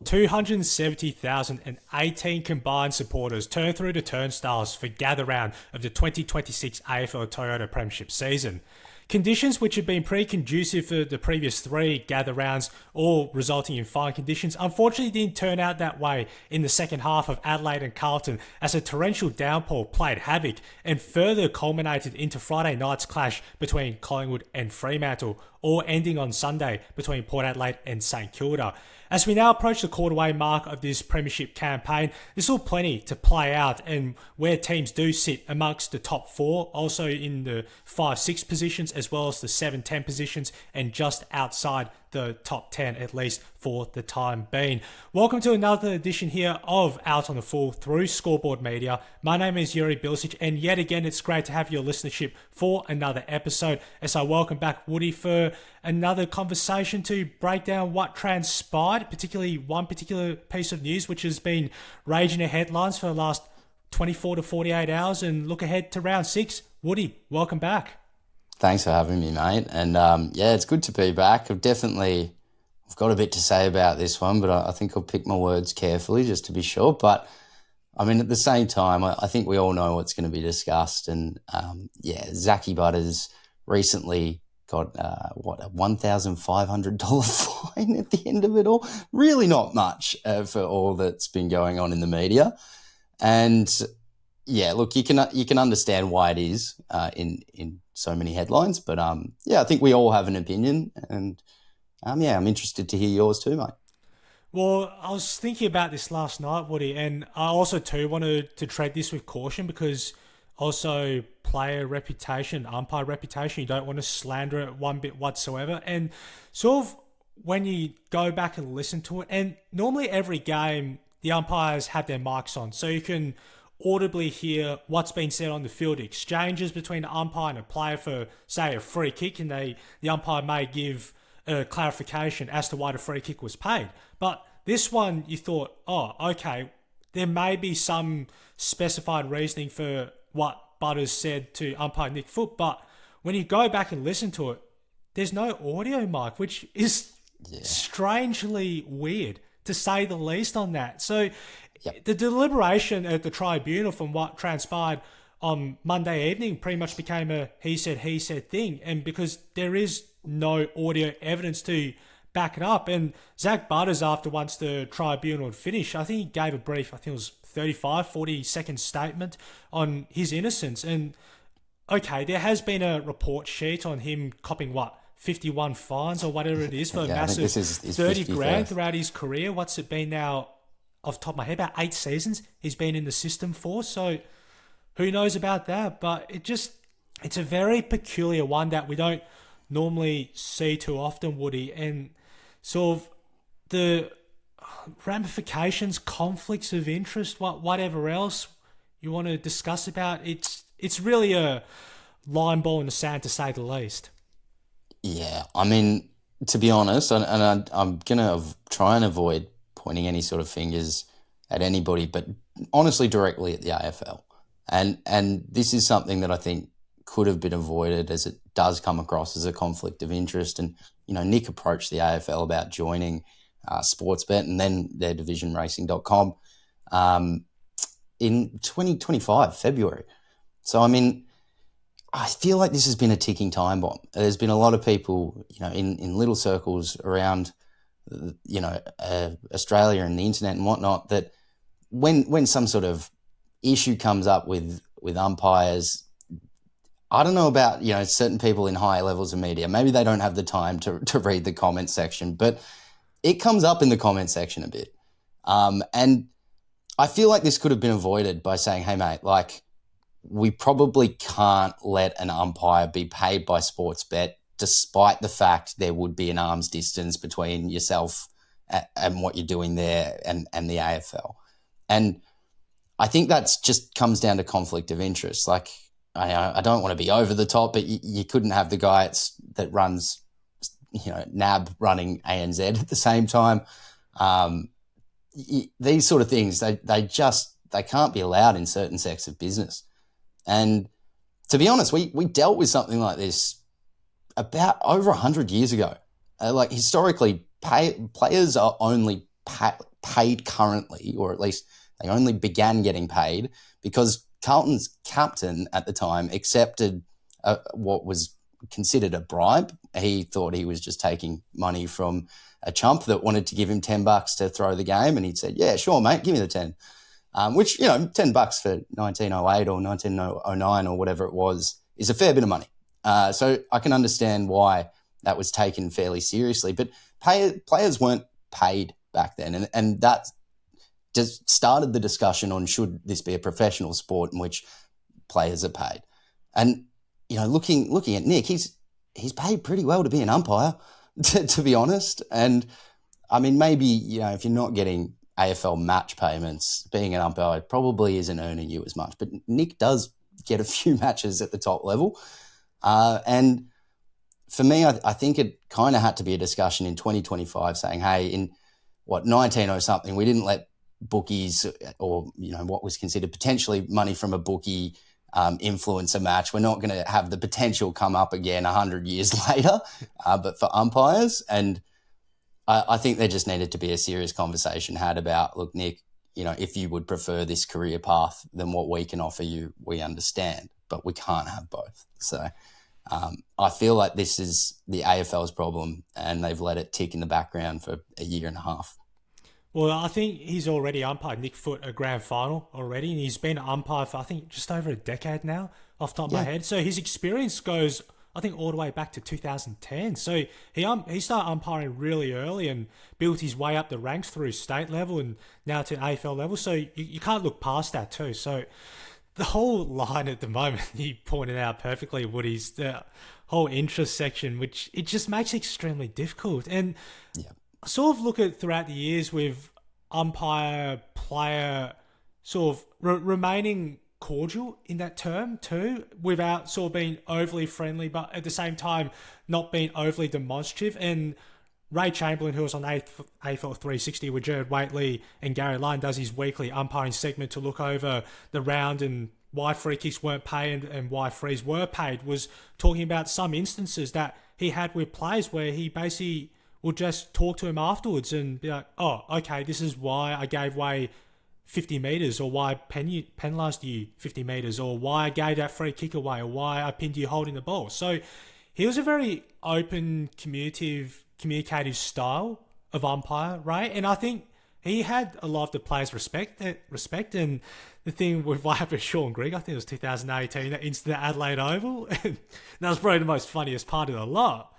270,018 combined supporters turned through the turnstiles for gather round of the 2026 AFL Toyota Premiership season. Conditions which had been pretty conducive for the previous three gather rounds, all resulting in fine conditions, unfortunately didn't turn out that way in the second half of Adelaide and Carlton, as a torrential downpour played havoc and further culminated into Friday night's clash between Collingwood and Fremantle, all ending on Sunday between Port Adelaide and St Kilda. As we now approach the quarter-way mark of this premiership campaign, there's still plenty to play out, and where teams do sit amongst the top four, also in the 5-6 positions, as well as the 7-10 positions, and just outside the top 10, at least for the time being. Welcome to another edition here of Out on the Full through Scoreboard Media. My name is Yuri Bilicic, and yet again, it's great to have your listenership for another episode, as I welcome back Woody for another conversation to break down what transpired, particularly one particular piece of news which has been raging the headlines for the last 24 to 48 hours, and look ahead to round 6. Woody, welcome back. Thanks for having me, mate. And yeah, it's good to be back. I've got a bit to say about this one, but I think I'll pick my words carefully just to be sure. But I mean, at the same time, I think we all know what's going to be discussed. And Zak Butters recently got a $1,500 fine at the end of it all. Really not much for all that's been going on in the media. And yeah, look, you can understand why it is in so many headlines, but I think we all have an opinion, and I'm interested to hear yours too, mate. Well, I was thinking about this last night, Woody, and I also too wanted to tread this with caution, because also player reputation, umpire reputation, you don't want to slander it one bit whatsoever. And sort of when you go back and listen to it, and normally every game the umpires have their mics on, so you can audibly hear what's been said on the field, exchanges between the umpire and a player for, say, a free kick, and the umpire may give a clarification as to why the free kick was paid. But this one, you thought, oh, okay, there may be some specified reasoning for what Butters said to umpire Nick Foot, but when you go back and listen to it, there's no audio mic, which is strangely weird, to say the least, on that. So the deliberation at the tribunal, from what transpired on Monday evening, pretty much became a he said thing. And because there is no audio evidence to back it up, and Zak Butters, after once the tribunal had finished, I think he gave a brief, I think it was 40 second statement on his innocence. And okay, there has been a report sheet on him copping 51 fines or whatever it is for a massive 30 grand throughout his career. What's it been now? Off the top of my head, about 8 seasons he's been in the system for, so who knows about that. But it's a very peculiar one that we don't normally see too often, Woody, and sort of the ramifications, conflicts of interest, whatever else you want to discuss about, it's really a line ball in the sand, to say the least. Yeah, I mean, to be honest, and I'm going to try and avoid pointing any sort of fingers at anybody, but honestly directly at the AFL. And this is something that I think could have been avoided, as it does come across as a conflict of interest. And, Nick approached the AFL about joining Sportsbet and then their division racing.com in 2025, February. So, I mean, I feel like this has been a ticking time bomb. There's been a lot of people, in little circles around Australia and the internet and whatnot, that when some sort of issue comes up with umpires, I don't know about, certain people in higher levels of media, maybe they don't have the time to read the comment section, but it comes up in the comment section a bit. And I feel like this could have been avoided by saying, hey, mate, we probably can't let an umpire be paid by Sportsbet, despite the fact there would be an arm's distance between yourself and what you're doing there and the AFL. And I think that's just comes down to conflict of interest. I don't want to be over the top, but you couldn't have the guy that runs, NAB running ANZ at the same time. These sort of things, they can't be allowed in certain sectors of business. And to be honest, we dealt with something like this about over 100 years ago. Historically, players are only paid currently, or at least they only began getting paid because Carlton's captain at the time accepted what was considered a bribe. He thought he was just taking money from a chump that wanted to give him $10 to throw the game, and he said, "Yeah, sure, mate, give me the 10." Which, $10 for 1908 or 1909 or whatever it was is a fair bit of money. So I can understand why that was taken fairly seriously. But players weren't paid back then, and that just started the discussion on should this be a professional sport in which players are paid. And looking at Nick, he's paid pretty well to be an umpire, to be honest. And I mean, maybe if you're not getting AFL match payments, being an umpire probably isn't earning you as much. But Nick does get a few matches at the top level. And for me, I think it kind of had to be a discussion in 2025 saying, hey, in 19-something, we didn't let bookies or, what was considered potentially money from a bookie influence a match. We're not going to have the potential come up again 100 years later, but for umpires. And I think there just needed to be a serious conversation had about, look, Nick, if you would prefer this career path than what we can offer you, we understand, but we can't have both. So I feel like this is the AFL's problem, and they've let it tick in the background for a year and a half. Well, I think he's already umpired Nick Foot a grand final already, and he's been an umpire for, I think, just over a decade now, off the top of my head. So his experience goes, I think, all the way back to 2010. So he started umpiring really early and built his way up the ranks through state level and now to AFL level. So you can't look past that too. So the whole line at the moment, you pointed out perfectly, Woody's the whole interest section, which it just makes it extremely difficult. And I sort of look at throughout the years with umpire-player sort of remaining cordial in that term too, without sort of being overly friendly, but at the same time not being overly demonstrative. And Ray Chamberlain, who was on AFL 360 with Gerard Whateley and Gary Lyon, does his weekly umpiring segment to look over the round and why free kicks weren't paid and why frees were paid, was talking about some instances that he had with players where he basically would just talk to him afterwards and be like, oh, okay, this is why I gave away 50 metres, or why I penalised you 50 metres, or why I gave that free kick away, or why I pinned you holding the ball. So he was a very open, communicative style of umpire, right? And I think he had a lot of the players respect. And the thing with what happened with Sean Grigg, I think it was 2018, that incident at Adelaide Oval, and that was probably the most funniest part of the lot.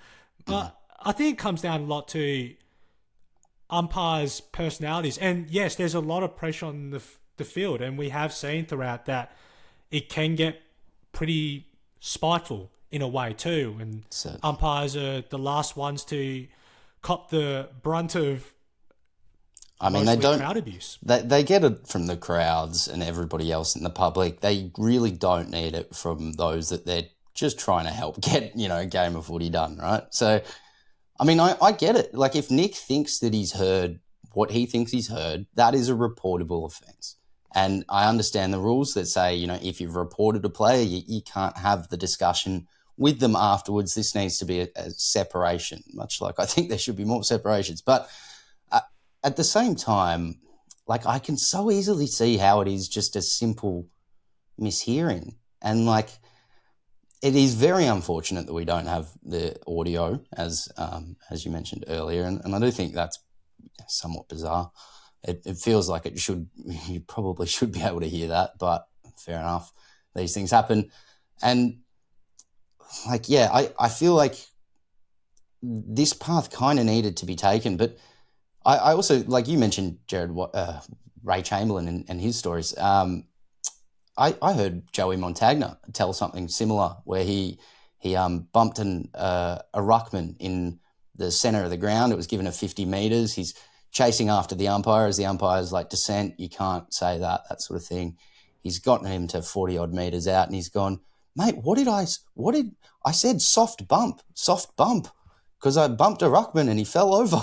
But I think it comes down a lot to umpires' personalities. And yes, there's a lot of pressure on the field, and we have seen throughout that it can get pretty spiteful in a way too. And umpires are the last ones to cop the brunt of crowd abuse. They get it from the crowds and everybody else in the public. They really don't need it from those that they're just trying to help get, a game of footy done, right? So I mean, I get it. Like, if Nick thinks that he's heard what he thinks he's heard, that is a reportable offence. And I understand the rules that say, if you've reported a player, you can't have the discussion with them afterwards. This needs to be a separation, much like I think there should be more separations. But at the same time, like, I can so easily see how it is just a simple mishearing. And, like, it is very unfortunate that we don't have the audio, as you mentioned earlier, and I do think that's somewhat bizarre. It feels like you probably should be able to hear that, but fair enough. These things happen. And, like, I feel like this path kind of needed to be taken. But I also, like you mentioned, Jared, Ray Chamberlain and his stories. I heard Joey Montagna tell something similar where he bumped a ruckman in the centre of the ground. It was given a 50 metres. He's chasing after the umpire as the umpire's like, descent, you can't say that sort of thing. He's gotten him to 40 odd metres out and he's gone, mate, what did I said soft bump, because I bumped a ruckman and he fell over.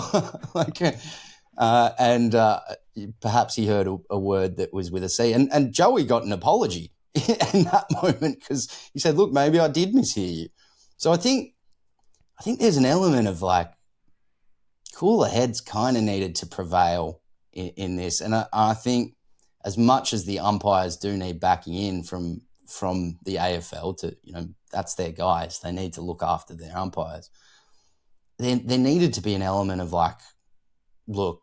Perhaps he heard a word that was with a C. And Joey got an apology in that moment because he said, look, maybe I did mishear you. So I think there's an element of, like, cooler heads kind of needed to prevail in this. And I think as much as the umpires do need backing in from the AFL to, that's their guys. They need to look after their umpires. There needed to be an element of like, look,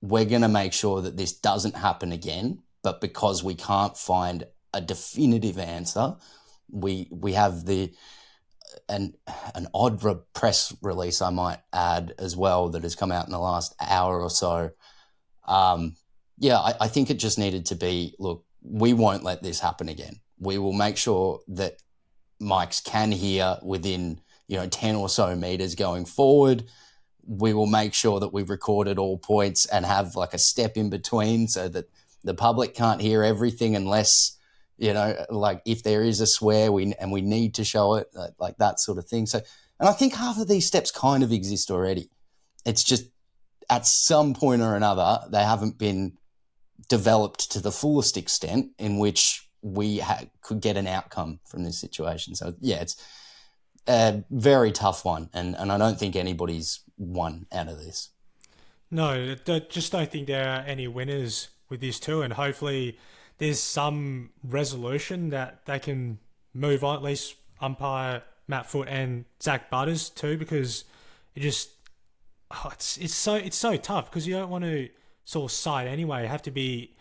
we're going to make sure that this doesn't happen again, but because we can't find a definitive answer, we have an odd press release, I might add, as well, that has come out in the last hour or so. I think it just needed to be, look, we won't let this happen again. We will make sure that mics can hear within 10 or so meters going forward. We will make sure that we recorded all points and have like a step in between so that the public can't hear everything unless, like if there is a swear we need to show it, like that sort of thing. So, and I think half of these steps kind of exist already. It's just at some point or another, they haven't been developed to the fullest extent in which we could get an outcome from this situation. So yeah, it's a very tough one, and I don't think anybody's won out of this. No, just don't think there are any winners with this too, and hopefully there's some resolution that they can move on, at least umpire Matt Foote and Zak Butters too, because it's so tough because you don't want to sort of side anyway. You have to be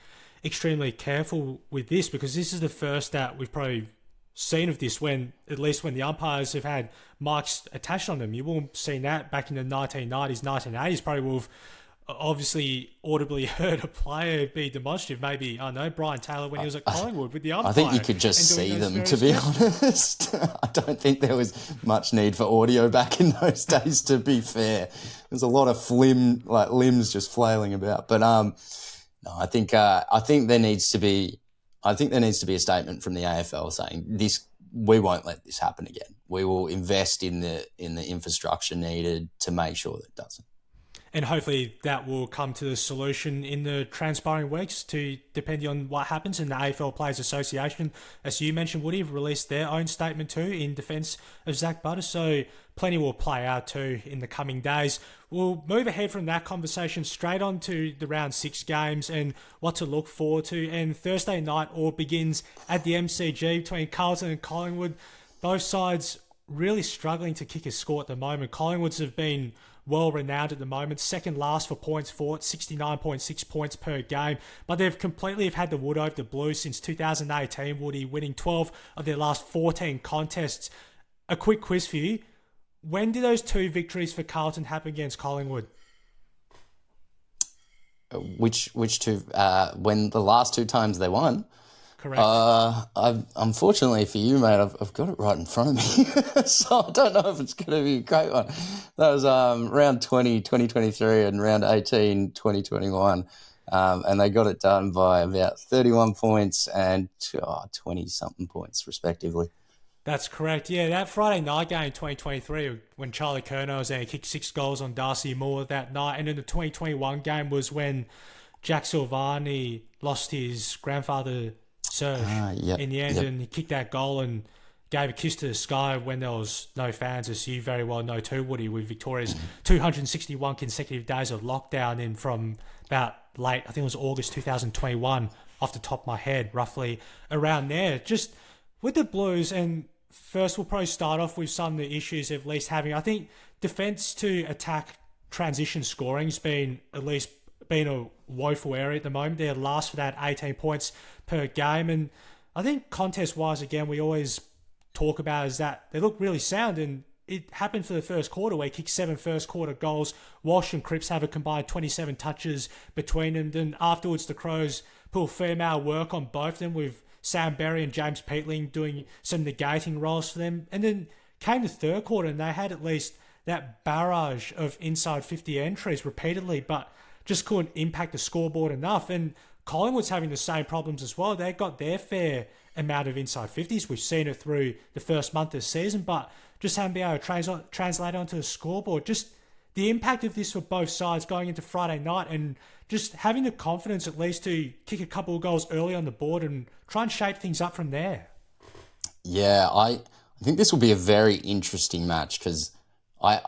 extremely careful with this because this is the first that we've probably seen of this when the umpires have had mics attached on them. You won't have seen that back in the 1990s, 1980s. Probably will have obviously audibly heard a player be demonstrative. Maybe, I don't know, Brian Taylor when he was at Collingwood with the umpire. I think you could just see them, to be honest. I don't think there was much need for audio back in those days, to be fair. There's a lot of limbs just flailing about. But no, I think there needs to be a statement from the AFL saying this: we won't let this happen again. We will invest in the infrastructure needed to make sure that it doesn't. And hopefully that will come to the solution in the transpiring weeks, depending on what happens. And the AFL Players Association, as you mentioned, Woody, have released their own statement too in defence of Zak Butters. So plenty will play out too in the coming days. We'll move ahead from that conversation straight on to the round 6 games and what to look forward to. And Thursday night all begins at the MCG between Carlton and Collingwood. Both sides really struggling to kick a score at the moment. Collingwoods have been well-renowned at the moment, second last for points for it, 69.6 points per game, but they've completely had the wood over the Blues since 2018, Woody, winning 12 of their last 14 contests. A quick quiz for you. When did those 2 victories for Carlton happen against Collingwood? Which two? When the last 2 times they won? Correct. Unfortunately for you, mate, I've got it right in front of me, so I don't know if it's going to be a great one. That was round 20, 2023 and round 18, 2021, and they got it done by about 31 points and 20-something points, respectively. That's correct. Yeah, that Friday night game, 2023, when Charlie Curnow was there, he kicked 6 goals on Darcy Moore that night, and then the 2021 game was when Jack Silvani lost his grandfather Serge in the end, and he kicked that goal and gave a kiss to the sky when there was no fans, as you very well know too, Woody, with Victoria's 261 consecutive days of lockdown in from about late, I think it was August 2021, off the top of my head, roughly around there. Just with the Blues, and first we'll probably start off with some of the issues of at least having, I think, defence to attack transition scoring has been a woeful area at the moment. They're last for that 18 points per game. And I think contest-wise, again, we always talk about is that they look really sound. And it happened for the first quarter where he kicked 7 first-quarter goals. Walsh and Cripps have a combined 27 touches between them. Then afterwards, the Crows put a fair amount of work on both of them with Sam Berry and James Peatling doing some negating roles for them. And then came the third quarter and they had at least that barrage of inside 50 entries repeatedly, but just couldn't impact the scoreboard enough. And Collingwood's having the same problems as well. They've got their fair amount of inside 50s. We've seen it through the first month of the season, but just haven't been able to translate onto the scoreboard. Just the impact of this for both sides going into Friday night and just having the confidence at least to kick a couple of goals early on the board and try and shape things up from there. Yeah, I think this will be a very interesting match because I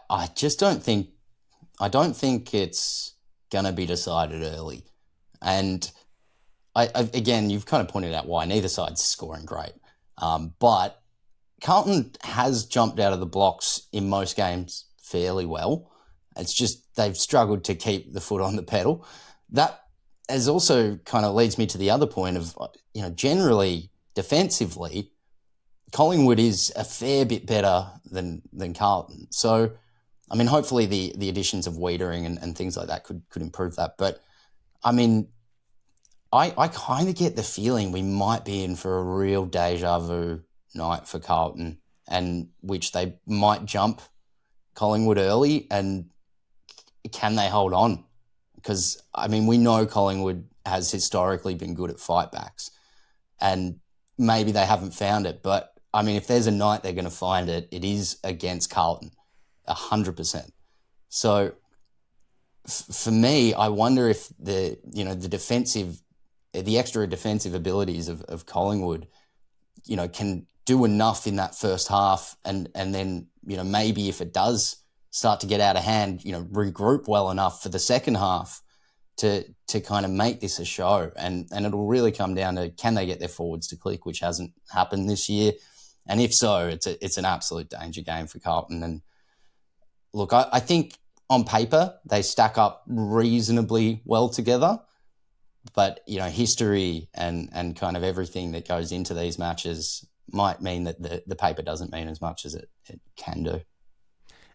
don't think it's going to be decided early. And again, you've kind of pointed out why neither side's scoring great. But Carlton has jumped out of the blocks in most games fairly well. It's just they've struggled to keep the foot on the pedal. That as also kind of leads me to the other point of, generally defensively, Collingwood is a fair bit better than Carlton. So, I mean, hopefully the additions of Wiedering and things like that could improve that. But, I mean, I kind of get the feeling we might be in for a real deja vu night for Carlton, and which they might jump Collingwood early, and can they hold on? Because, I mean, we know Collingwood has historically been good at fightbacks, and maybe they haven't found it. But, I mean, if there's a night they're going to find it, it is against Carlton, 100%. So, for me, I wonder if the extra defensive abilities of Collingwood, can do enough in that first half, and then, maybe if it does start to get out of hand, regroup well enough for the second half to kind of make this a show. And it'll really come down to, can they get their forwards to click, which hasn't happened this year. And if so, it's an absolute danger game for Carlton. And look, I think on paper they stack up reasonably well together, but history and kind of everything that goes into these matches might mean that the paper doesn't mean as much as it can do.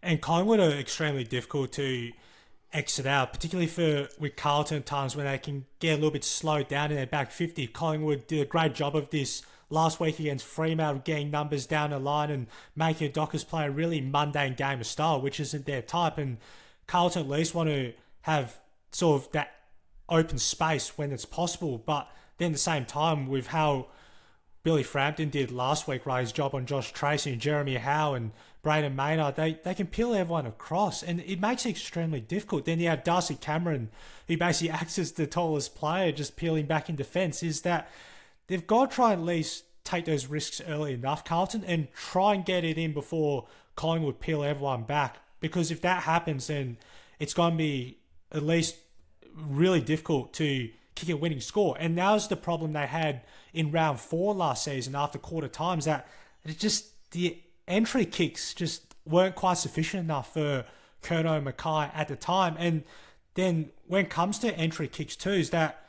And Collingwood are extremely difficult to exit out, particularly with Carlton at times when they can get a little bit slowed down in their back 50. Collingwood did a great job of this last week against Fremantle, getting numbers down the line and making the Dockers play a really mundane game of style, which isn't their type. And Carlton at least want to have sort of that open space when it's possible. But then at the same time, with how Billy Frampton did last week, right, his job on Josh Tracy and Jeremy Howe and Brayden Maynard, they can peel everyone across, and it makes it extremely difficult. Then you have Darcy Cameron, who basically acts as the tallest player, just peeling back in defence. Is that they've got to try and at least take those risks early enough, Carlton, and try and get it in before Collingwood peel everyone back. Because if that happens, then it's going to be at least really difficult to kick a winning score. And now's the problem they had in round 4 last season after quarter times, that it just, the entry kicks just weren't quite sufficient enough for Curnow Mackay at the time. And then when it comes to entry kicks too, is that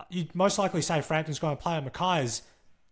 you'd most likely say Frampton's going to play on Mackay's.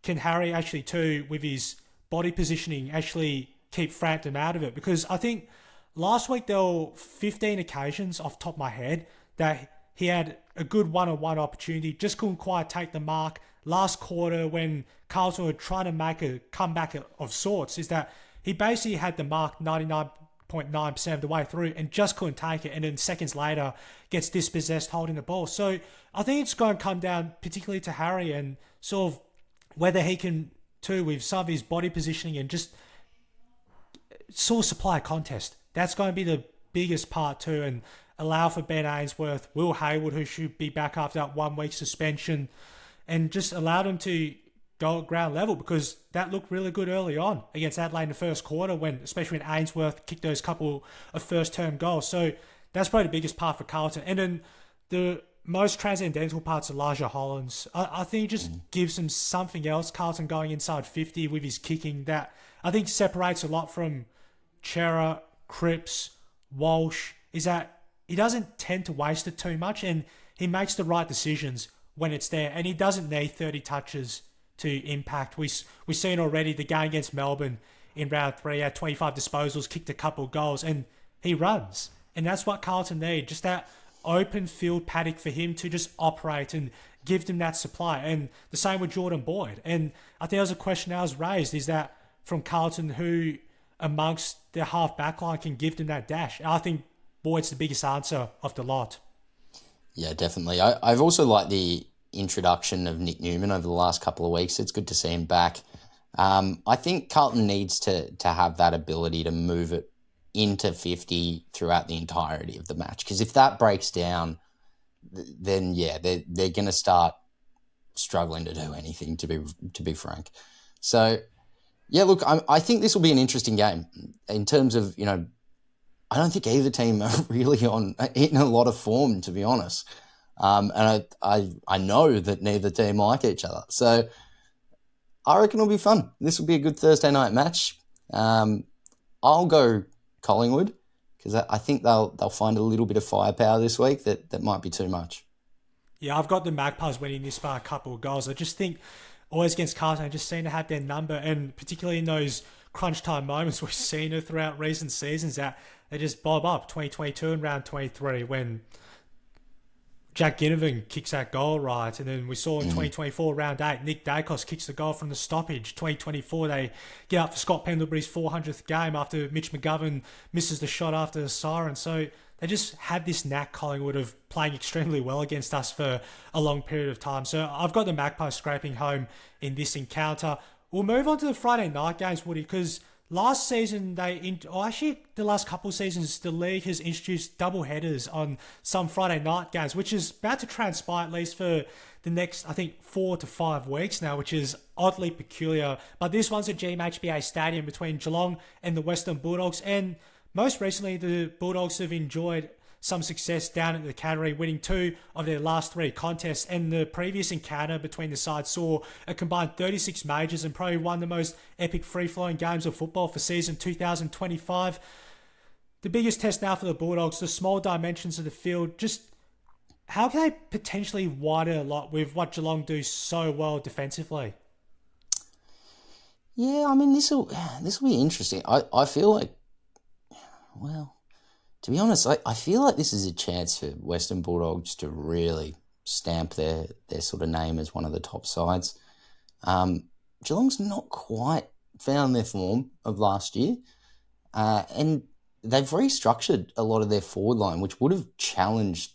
Can Harry actually too, with his body positioning, actually keep Frampton out of it? Because I think last week there were 15 occasions off the top of my head that he had a good one-on-one opportunity, just couldn't quite take the mark. Last quarter, when Carlton were trying to make a comeback of sorts, is that he basically had the mark 99.9% of the way through and just couldn't take it. And then seconds later, gets dispossessed holding the ball. So I think it's going to come down particularly to Harry and sort of whether he can, too, with some of his body positioning and just sort of supply a contest. That's going to be the biggest part too, and allow for Ben Ainsworth, Will Hayward, who should be back after that 1 week suspension, and just allow them to go at ground level, because that looked really good early on against Adelaide in the first quarter, especially when Ainsworth kicked those couple of first term goals. So that's probably the biggest part for Carlton. And then the most transcendental part's Elijah Hollins. I think it just gives them something else. Carlton going inside 50 with his kicking, that I think separates a lot from Chera, Cripps, Walsh, is that he doesn't tend to waste it too much, and he makes the right decisions when it's there, and he doesn't need 30 touches to impact. We've seen already the game against Melbourne in round 3, he had 25 disposals, kicked a couple of goals, and he runs. And that's what Carlton need, just that open field paddock for him to just operate and give them that supply. And the same with Jordan Boyd. And I think there was a question that was raised, is that from Carlton, who amongst their half back line can give them that dash? And I think Boyd's the biggest answer of the lot. Yeah, definitely. I've also liked the introduction of Nick Newman over the last couple of weeks. It's good to see him back. I think Carlton needs to have that ability to move it into 50 throughout the entirety of the match, because if that breaks down, then yeah, they're going to start struggling to do anything, to be frank. So yeah, look, I think this will be an interesting game in terms of, I don't think either team are really in a lot of form, to be honest. And I know that neither team like each other. So I reckon it'll be fun. This will be a good Thursday night match. I'll go Collingwood because I think they'll find a little bit of firepower this week that might be too much. Yeah, I've got the Magpies winning this by a couple of goals. I just think always against Carlton, they just seem to have their number, and particularly in those crunch time moments we've seen it throughout recent seasons, that they just bob up. 2022 and round 23 when Jack Ginnivan kicks that goal right, and then we saw in 2024 round 8 Nick Dacos kicks the goal from the stoppage. 2024 they get up for Scott Pendlebury's 400th game after Mitch McGovern misses the shot after the siren. So they just had this knack, Collingwood, of playing extremely well against us for a long period of time. So I've got the Magpies scraping home in this encounter. We'll move on to the Friday night games, Woody, because last season, the last couple of seasons, the league has introduced double headers on some Friday night games, which is about to transpire at least for the next, I think, 4 to 5 weeks now, which is oddly peculiar. But this one's at GMHBA Stadium between Geelong and the Western Bulldogs. And most recently, the Bulldogs have enjoyed some success down at the Cattery, winning 2 of their last 3 contests, and the previous encounter between the sides saw a combined 36 majors and probably one of the most epic free-flowing games of football for season 2025. The biggest test now for the Bulldogs, the small dimensions of the field, just how can they potentially widen a lot with what Geelong do so well defensively? Yeah, I mean, this will be interesting. I feel like, well, to be honest, I feel like this is a chance for Western Bulldogs to really stamp their sort of name as one of the top sides. Geelong's not quite found their form of last year, and they've restructured a lot of their forward line, which would have challenged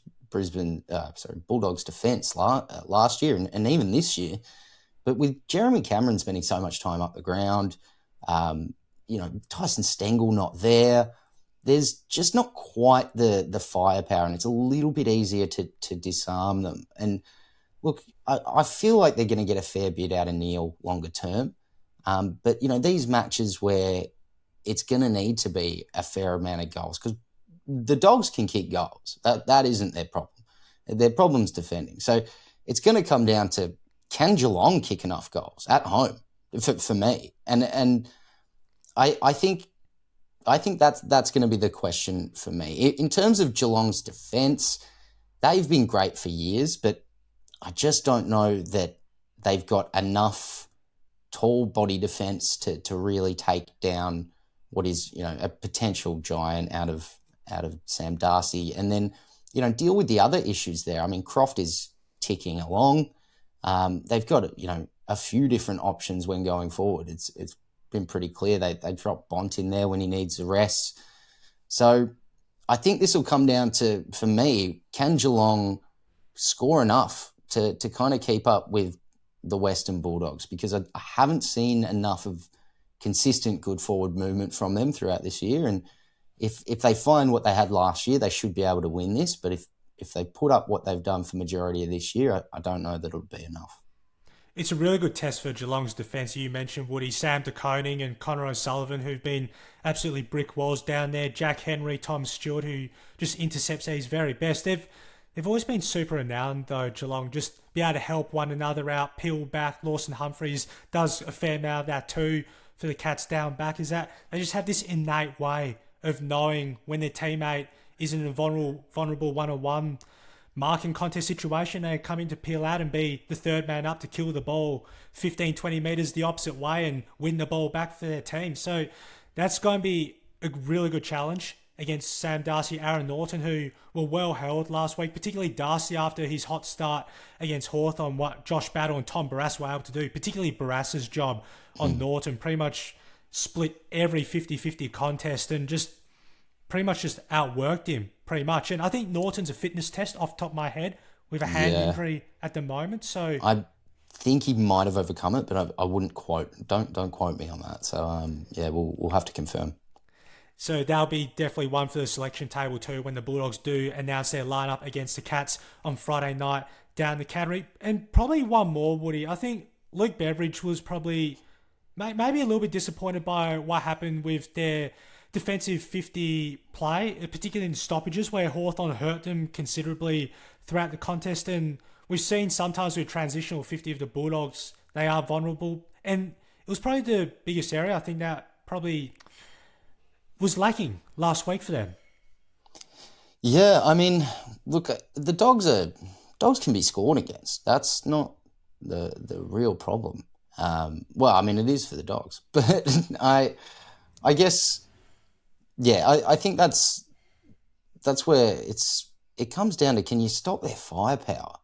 Bulldogs' defence last year and even this year. But with Jeremy Cameron spending so much time up the ground, Tyson Stengel not there, there's just not quite the firepower, and it's a little bit easier to disarm them. And look, I feel like they're going to get a fair bit out of Neil longer term. But, these matches where it's going to need to be a fair amount of goals, because the Dogs can kick goals. That isn't their problem. Their problem's defending. So it's going to come down to, can Geelong kick enough goals at home for me? And I think that's going to be the question for me. In terms of Geelong's defence, they've been great for years, but I just don't know that they've got enough tall body defence to really take down what is, a potential giant out of Sam Darcy, and then, deal with the other issues there. I mean, Croft is ticking along. They've got, a few different options when going forward. It's been pretty clear they drop Bont in there when he needs a rest. So I think this will come down to, for me, can Geelong score enough to kind of keep up with the Western Bulldogs? Because I haven't seen enough of consistent good forward movement from them throughout this year. And if they find what they had last year, they should be able to win this. But if they put up what they've done for majority of this year, I don't know that it'll be enough. It's a really good test for Geelong's defence. You mentioned Woody, Sam De Koning and Connor O'Sullivan, who've been absolutely brick walls down there. Jack Henry, Tom Stewart, who just intercepts at his very best. They've always been super renowned, though, Geelong, just be able to help one another out, peel back. Lawson Humphries does a fair amount of that too for the Cats down back. Is that they just have this innate way of knowing when their teammate is in a vulnerable one-on-one marking contest situation, they come in to peel out and be the third man up to kill the ball 15, 20 metres the opposite way and win the ball back for their team. So that's going to be a really good challenge against Sam Darcy, Aaron Norton, who were well held last week, particularly Darcy after his hot start against Hawthorn, what Josh Battle and Tom Barrass were able to do, particularly Barrass's job on Norton, pretty much split every 50-50 contest and just pretty much just outworked him, pretty much. And I think Norton's a fitness test off the top of my head with a hand injury at the moment. So I think he might have overcome it, but I wouldn't don't quote me on that. So we'll have to confirm. So that'll be definitely one for the selection table too when the Bulldogs do announce their lineup against the Cats on Friday night down the Cattery. And probably one more, Woody. I think Luke Beveridge was probably maybe a little bit disappointed by what happened with their defensive 50 play, particularly in stoppages where Hawthorn hurt them considerably throughout the contest. And we've seen sometimes with transitional 50 of the Bulldogs, they are vulnerable. And it was probably the biggest area I think that probably was lacking last week for them. Yeah, I mean, look, the dogs can be scored against. That's not the real problem. Well, I mean, it is for the Dogs, but I guess, yeah, I think that's where it comes down to, can you stop their firepower?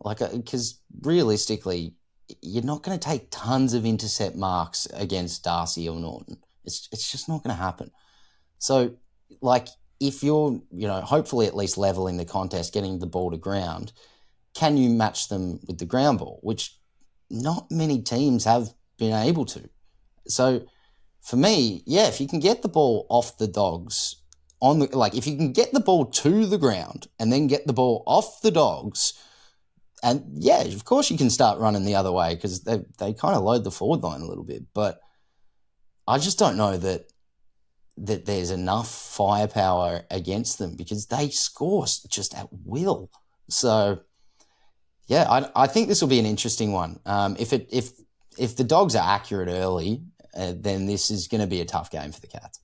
Like, because realistically, you're not going to take tons of intercept marks against Darcy or Norton. It's just not going to happen. So, like, if you're, hopefully at least leveling the contest, getting the ball to ground, can you match them with the ground ball, which not many teams have been able to. So for me, yeah, if you can get the ball off the Dogs if you can get the ball to the ground and then get the ball off the Dogs, and yeah, of course you can start running the other way because they kind of load the forward line a little bit. But I just don't know that there's enough firepower against them because they score just at will. So yeah, I think this will be an interesting one. If the Dogs are accurate early, then this is going to be a tough game for the Cats.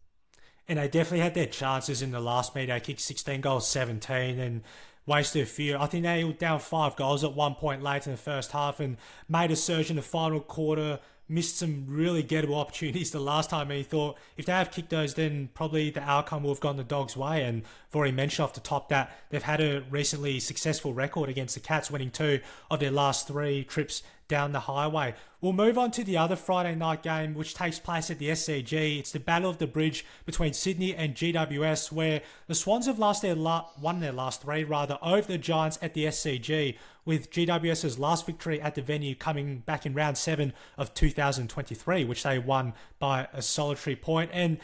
And they definitely had their chances in the last meet. They kicked 16 goals, 17, and wasted a few. I think they were down 5 goals at one point late in the first half and made a surge in the final quarter. Missed some really gettable opportunities the last time, and he thought if they have kicked those, then probably the outcome will have gone the Dogs' way. And I've already mentioned off the top that they've had a recently successful record against the Cats, winning 2 of their last 3 trips down the highway. We'll move on to the other Friday night game, which takes place at the SCG. It's the Battle of the Bridge between Sydney and GWS, where the Swans have won their last 3 over the Giants at the SCG, with GWS's last victory at the venue coming back in round 7 of 2023, which they won by a solitary point. And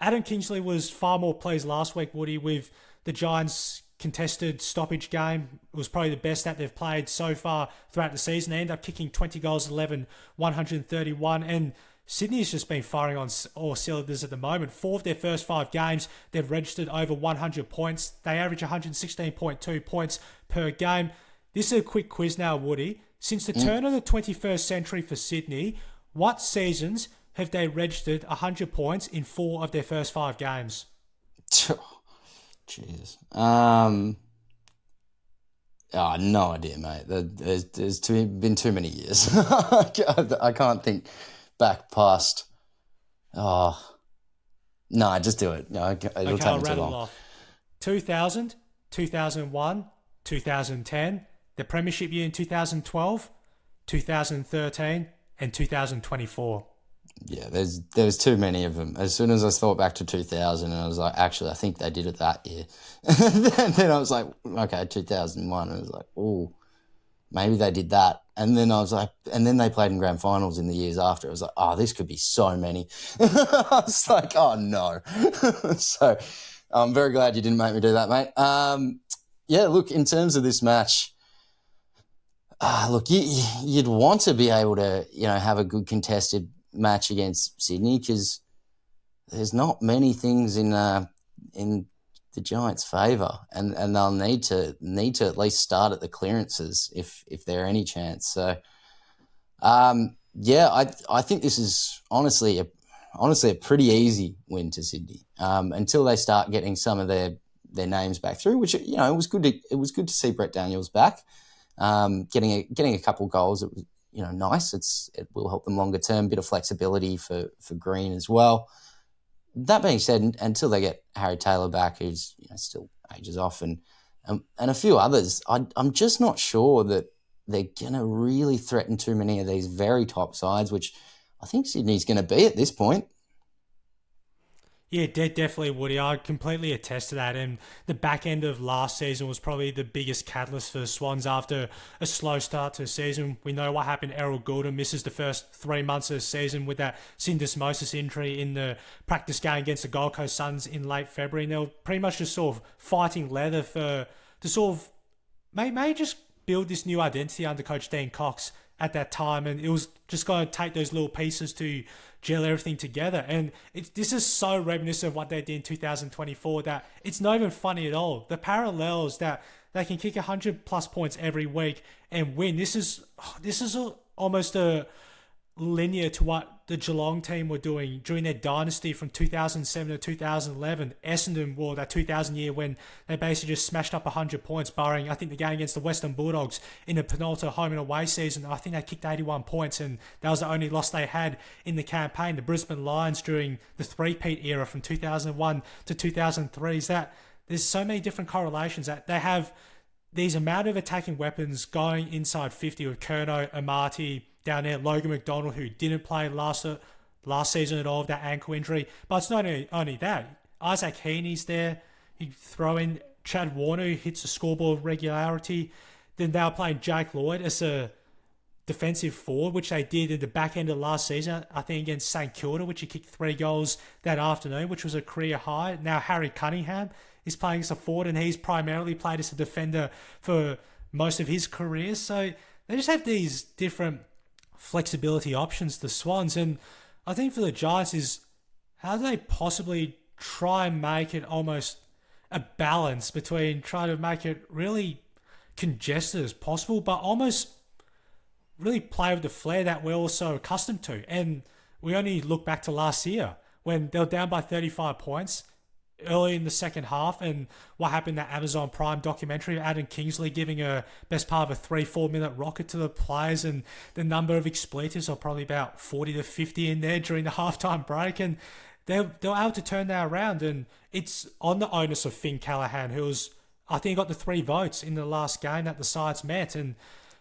Adam Kingsley was far more pleased last week, Woody, with the Giants' contested stoppage game. It was probably the best that they've played so far throughout the season. They end up kicking 20 goals, 11, 131. And Sydney's just been firing on all cylinders at the moment. 4 of their first 5 games, they've registered over 100 points. They average 116.2 points per game. This is a quick quiz now, Woody. Since the turn of the 21st century for Sydney, what seasons have they registered 100 points in 4 of their first 5 games? Jeez. No idea, mate. There's been too many years. I can't think back past. Oh, no, just do it. No, it'll take me too long. Off. 2000, 2001, 2010, the Premiership year in 2012, 2013, and 2024. Yeah, there was too many of them. As soon as I thought back to 2000, and I was like, actually, I think they did it that year. And then I was like, okay, 2001. I was like, oh, maybe they did that. And then I was like, and then they played in grand finals in the years after. I was like, oh, this could be so many. I was like, oh no. So I'm very glad you didn't make me do that, mate. Yeah, look, in terms of this match, look, you'd want to be able to, have a good contested match against Sydney because there's not many things in the Giants' favour, and they'll need to at least start at the clearances if there are any chance. So, yeah, I think this is honestly a pretty easy win to Sydney until they start getting some of their names back through, which it was good to see Brett Daniels back, getting a couple goals. It was nice. It will help them longer term. Bit of flexibility for Green as well. That being said, until they get Harry Taylor back, who's still ages off, and a few others, I'm just not sure that they're gonna really threaten too many of these very top sides, which I think Sydney's going to be at this point. Yeah, definitely, Woody. I completely attest to that. And the back end of last season was probably the biggest catalyst for the Swans after a slow start to the season. We know what happened. Errol Goulden misses the first 3 months of the season with that syndesmosis injury in the practice game against the Gold Coast Suns in late February. And they were pretty much just sort of fighting leather to sort of maybe just build this new identity under Coach Dean Cox at that time, and it was just going to take those little pieces to gel everything together. And this is so reminiscent of what they did in 2024 that it's not even funny at all. The parallels that they can kick 100 plus points every week and win. This is almost a linear to what the Geelong team were doing during their dynasty from 2007 to 2011. Essendon wore that 2000 year when they basically just smashed up 100 points, barring, I think, the game against the Western Bulldogs in the penultimate home and away season. I think they kicked 81 points, and that was the only loss they had in the campaign. The Brisbane Lions during the three-peat era from 2001 to 2003 is that there's so many different correlations that they have these amount of attacking weapons going inside 50 with Curnow, Amati, down there, Logan McDonald, who didn't play last season at all with that ankle injury. But it's not only that. Isaac Heaney's there. You throw in Chad Warner, who hits the scoreboard with regularity. Then they were playing Jake Lloyd as a defensive forward, which they did at the back end of last season, I think against St Kilda, which he kicked 3 goals that afternoon, which was a career high. Now Harry Cunningham is playing as a forward, and he's primarily played as a defender for most of his career. So they just have these different flexibility options, the Swans. And I think for the Giants is how do they possibly try and make it almost a balance between trying to make it really congested as possible, but almost really play with the flair that we're also accustomed to. And we only look back to last year when they were down by 35 points early in the second half, and what happened in that Amazon Prime documentary, Adam Kingsley giving a best part of a 3-4 minute rocket to the players, and the number of expletives are probably about 40 to 50 in there during the halftime break, and they were able to turn that around. And it's on the onus of Finn Callaghan, who was, I think, got the 3 votes in the last game that the sides met, and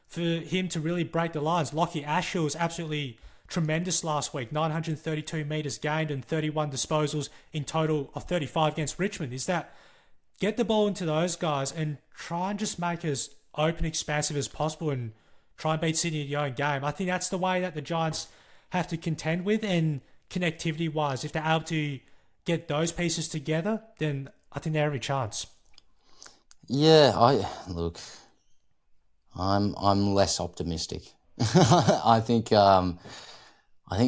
for him to really break the lines. Lockie Ashill was absolutely tremendous last week, 932 metres gained and 31 disposals in total of 35 against Richmond. Is that get the ball into those guys and try and just make it as open, expansive as possible and try and beat Sydney in your own game. I think that's the way that the Giants have to contend with, and connectivity-wise, if they're able to get those pieces together, then I think they have every chance. Yeah, I'm less optimistic. I think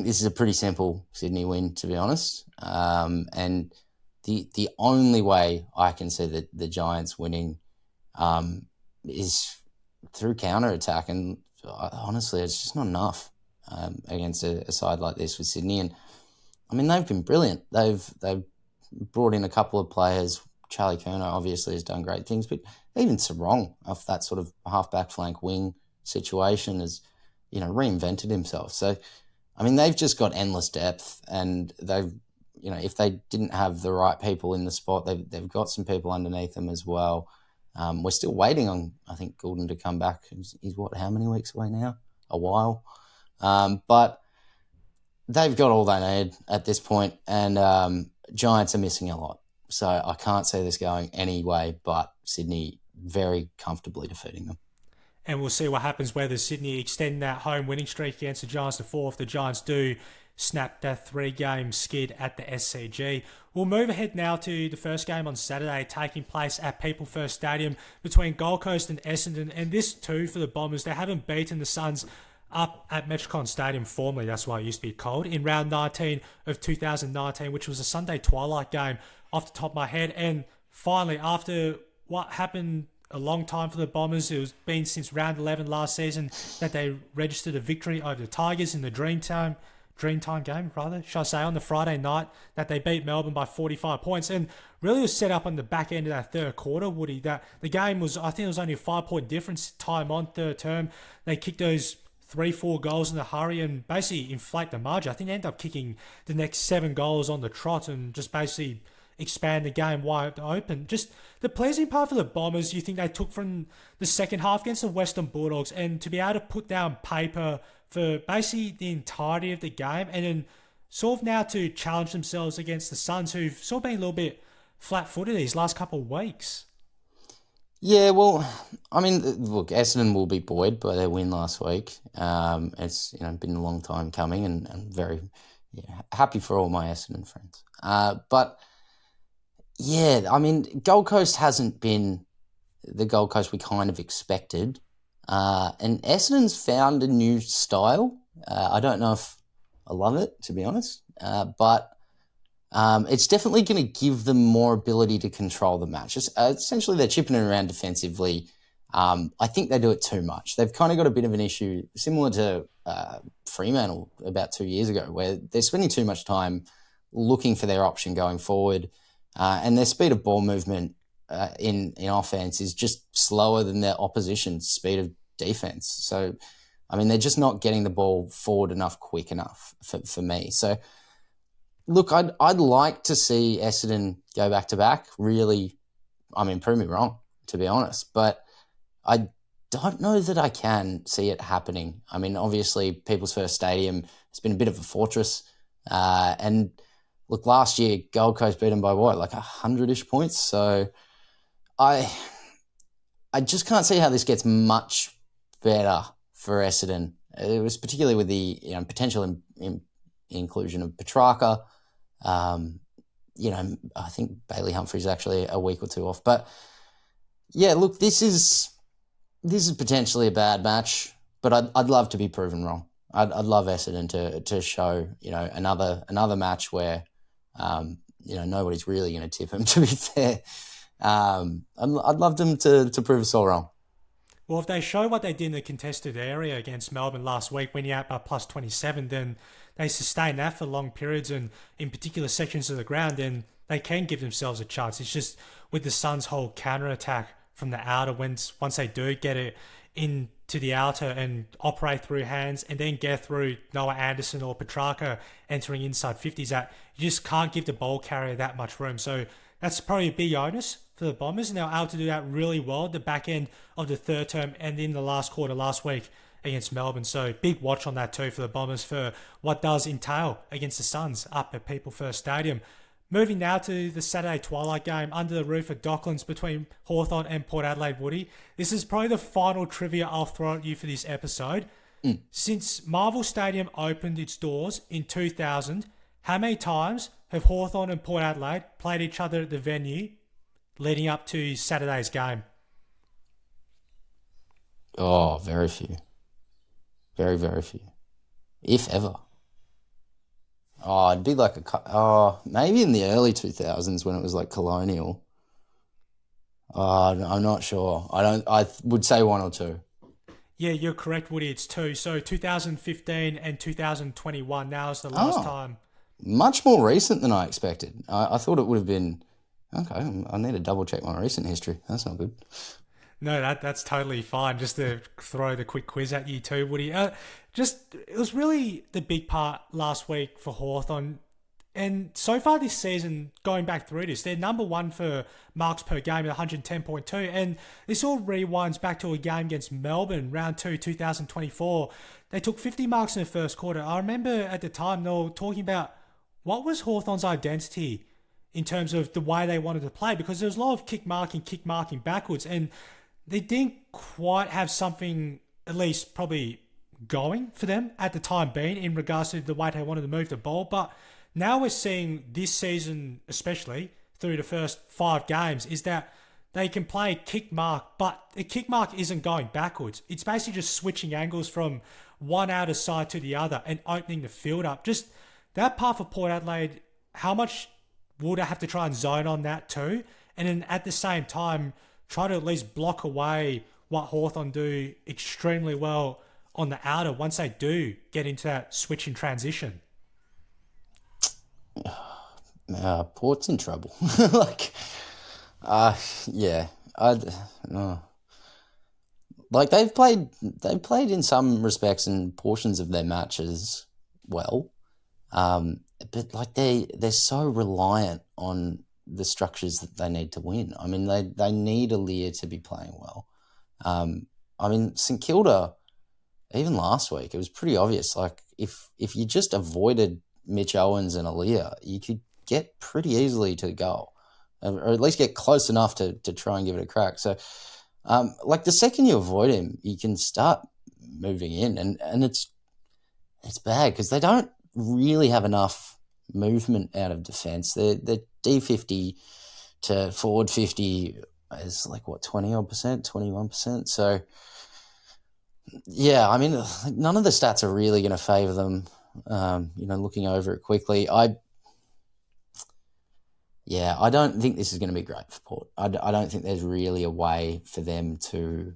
this is a pretty simple Sydney win, to be honest. And the only way I can see the Giants winning is through counter-attack. And honestly, it's just not enough against a side like this with Sydney. And I mean, they've been brilliant. They've brought in a couple of players. Charlie Curnow obviously has done great things, but even Sarong, off that sort of half-back flank wing situation, has, reinvented himself. So, I mean, they've just got endless depth, and they've, if they didn't have the right people in the spot, they've got some people underneath them as well. We're still waiting on, I think, Goulden to come back. He's how many weeks away now? A while. But they've got all they need at this point, and Giants are missing a lot. So I can't see this going any way but Sydney very comfortably defeating them. And we'll see what happens whether Sydney extend that home winning streak against the Giants to 4 if the Giants do snap that 3-game skid at the SCG. We'll move ahead now to the first game on Saturday, taking place at People First Stadium between Gold Coast and Essendon. And this too for the Bombers, they haven't beaten the Suns up at Metricon Stadium formerly, that's why it used to be called, in round 19 of 2019, which was a Sunday twilight game off the top of my head. And finally, after what happened a long time for the Bombers, it was been since round 11 last season that they registered a victory over the Tigers in the Dreamtime game, should I say, on the Friday night, that they beat Melbourne by 45 points. And really was set up on the back end of that third quarter, Woody, that the game was, I think it was only a 5-point difference, time on third term. They kicked those 3-4 goals in a hurry and basically inflate the margin. I think they ended up kicking the next 7 goals on the trot and just basically expand the game wide open. Just the pleasing part for the Bombers, you think they took from the second half against the Western Bulldogs, and to be able to put down paper for basically the entirety of the game, and then sort of now to challenge themselves against the Suns, who've sort of been a little bit flat-footed these last couple of weeks. Yeah, well, I mean, look, Essendon will be buoyed by their win last week. It's been a long time coming, and very happy for all my Essendon friends. But yeah, I mean, Gold Coast hasn't been the Gold Coast we kind of expected. And Essendon's found a new style. I don't know if I love it, to be honest, but it's definitely going to give them more ability to control the match. Essentially, they're chipping it around defensively. I think they do it too much. They've kind of got a bit of an issue similar to Fremantle about 2 years ago, where they're spending too much time looking for their option going forward, and their speed of ball movement in offense is just slower than their opposition's speed of defense. So, I mean, they're just not getting the ball forward enough, quick enough for me. So, look, I'd like to see Essendon go back to back. Really, I mean, prove me wrong, to be honest, but I don't know that I can see it happening. I mean, obviously, People's First Stadium has been a bit of a fortress, and look, last year Gold Coast beat them by what, like 100-ish points. So I just can't see how this gets much better for Essendon. It was particularly with the potential inclusion of Petrarca. I think Bailey Humphrey's actually a week or two off. But yeah, look, this is potentially a bad match, but I'd love to be proven wrong. I'd love Essendon to show another match where nobody's really going to tip them. To be fair, I'd love them to prove us all wrong. Well, if they show what they did in the contested area against Melbourne last week, winning out by plus 27, then they sustain that for long periods and in particular sections of the ground, then they can give themselves a chance. It's just with the Suns' whole counter-attack from the outer, once they do get it into the outer and operate through hands and then get through Noah Anderson or Petrarca entering inside 50s, that you just can't give the ball carrier that much room. So that's probably a big onus for the Bombers, and they were able to do that really well at the back end of the third term and in the last quarter last week against Melbourne. So big watch on that too for the Bombers for what does entail against the Suns up at People First Stadium. Moving now to the Saturday twilight game under the roof at Docklands between Hawthorn and Port Adelaide Woody. This is probably the final trivia I'll throw at you for this episode. Since Marvel Stadium opened its doors in 2000, how many times have Hawthorn and Port Adelaide played each other at the venue leading up to Saturday's game? Oh, very few. Very, very few. If ever. Oh, it'd be like maybe in the early 2000s when it was like colonial. I'm not sure. I would say one or two. Yeah, you're correct, Woody. It's two. So 2015 and 2021 now is the last time. Much more recent than I expected. I thought it would have been... Okay, I need to double check my recent history. That's not good. No, that's totally fine. Just to throw the quick quiz at you too, Woody. It was really the big part last week for Hawthorn. And so far this season, going back through this, they're number one for marks per game at 110.2. And this all rewinds back to a game against Melbourne, round 2, 2024. They took 50 marks in the first quarter. I remember at the time they were talking about what was Hawthorn's identity in terms of the way they wanted to play, because there was a lot of kick marking backwards, and they didn't quite have something, at least probably going for them at the time being in regards to the way they wanted to move the ball. But now we're seeing this season, especially through the first 5 games, is that they can play kick mark, but the kick mark isn't going backwards. It's basically just switching angles from one outer side to the other and opening the field up. Just that part for Port Adelaide, how much would I have to try and zone on that too? And then at the same time, try to at least block away what Hawthorn do extremely well on the outer once they do get into that switch in transition. Port's in trouble. Like they've played in some respects and portions of their matches well, but like they're so reliant on the structures that they need to win. I mean, they need Aaliyah to be playing well. I mean, St Kilda, even last week, it was pretty obvious. Like if you just avoided Mitch Owens and Aaliyah, you could get pretty easily to the goal, or at least get close enough to try and give it a crack. So, like the second you avoid him, you can start moving in, and it's bad because they don't really have enough movement out of defence. They're D50 to forward 50 is like what 20-odd%, 21%. So Yeah, I mean, none of the stats are really going to favour them. Looking over it quickly, I don't think this is going to be great for Port. I don't think there's really a way for them to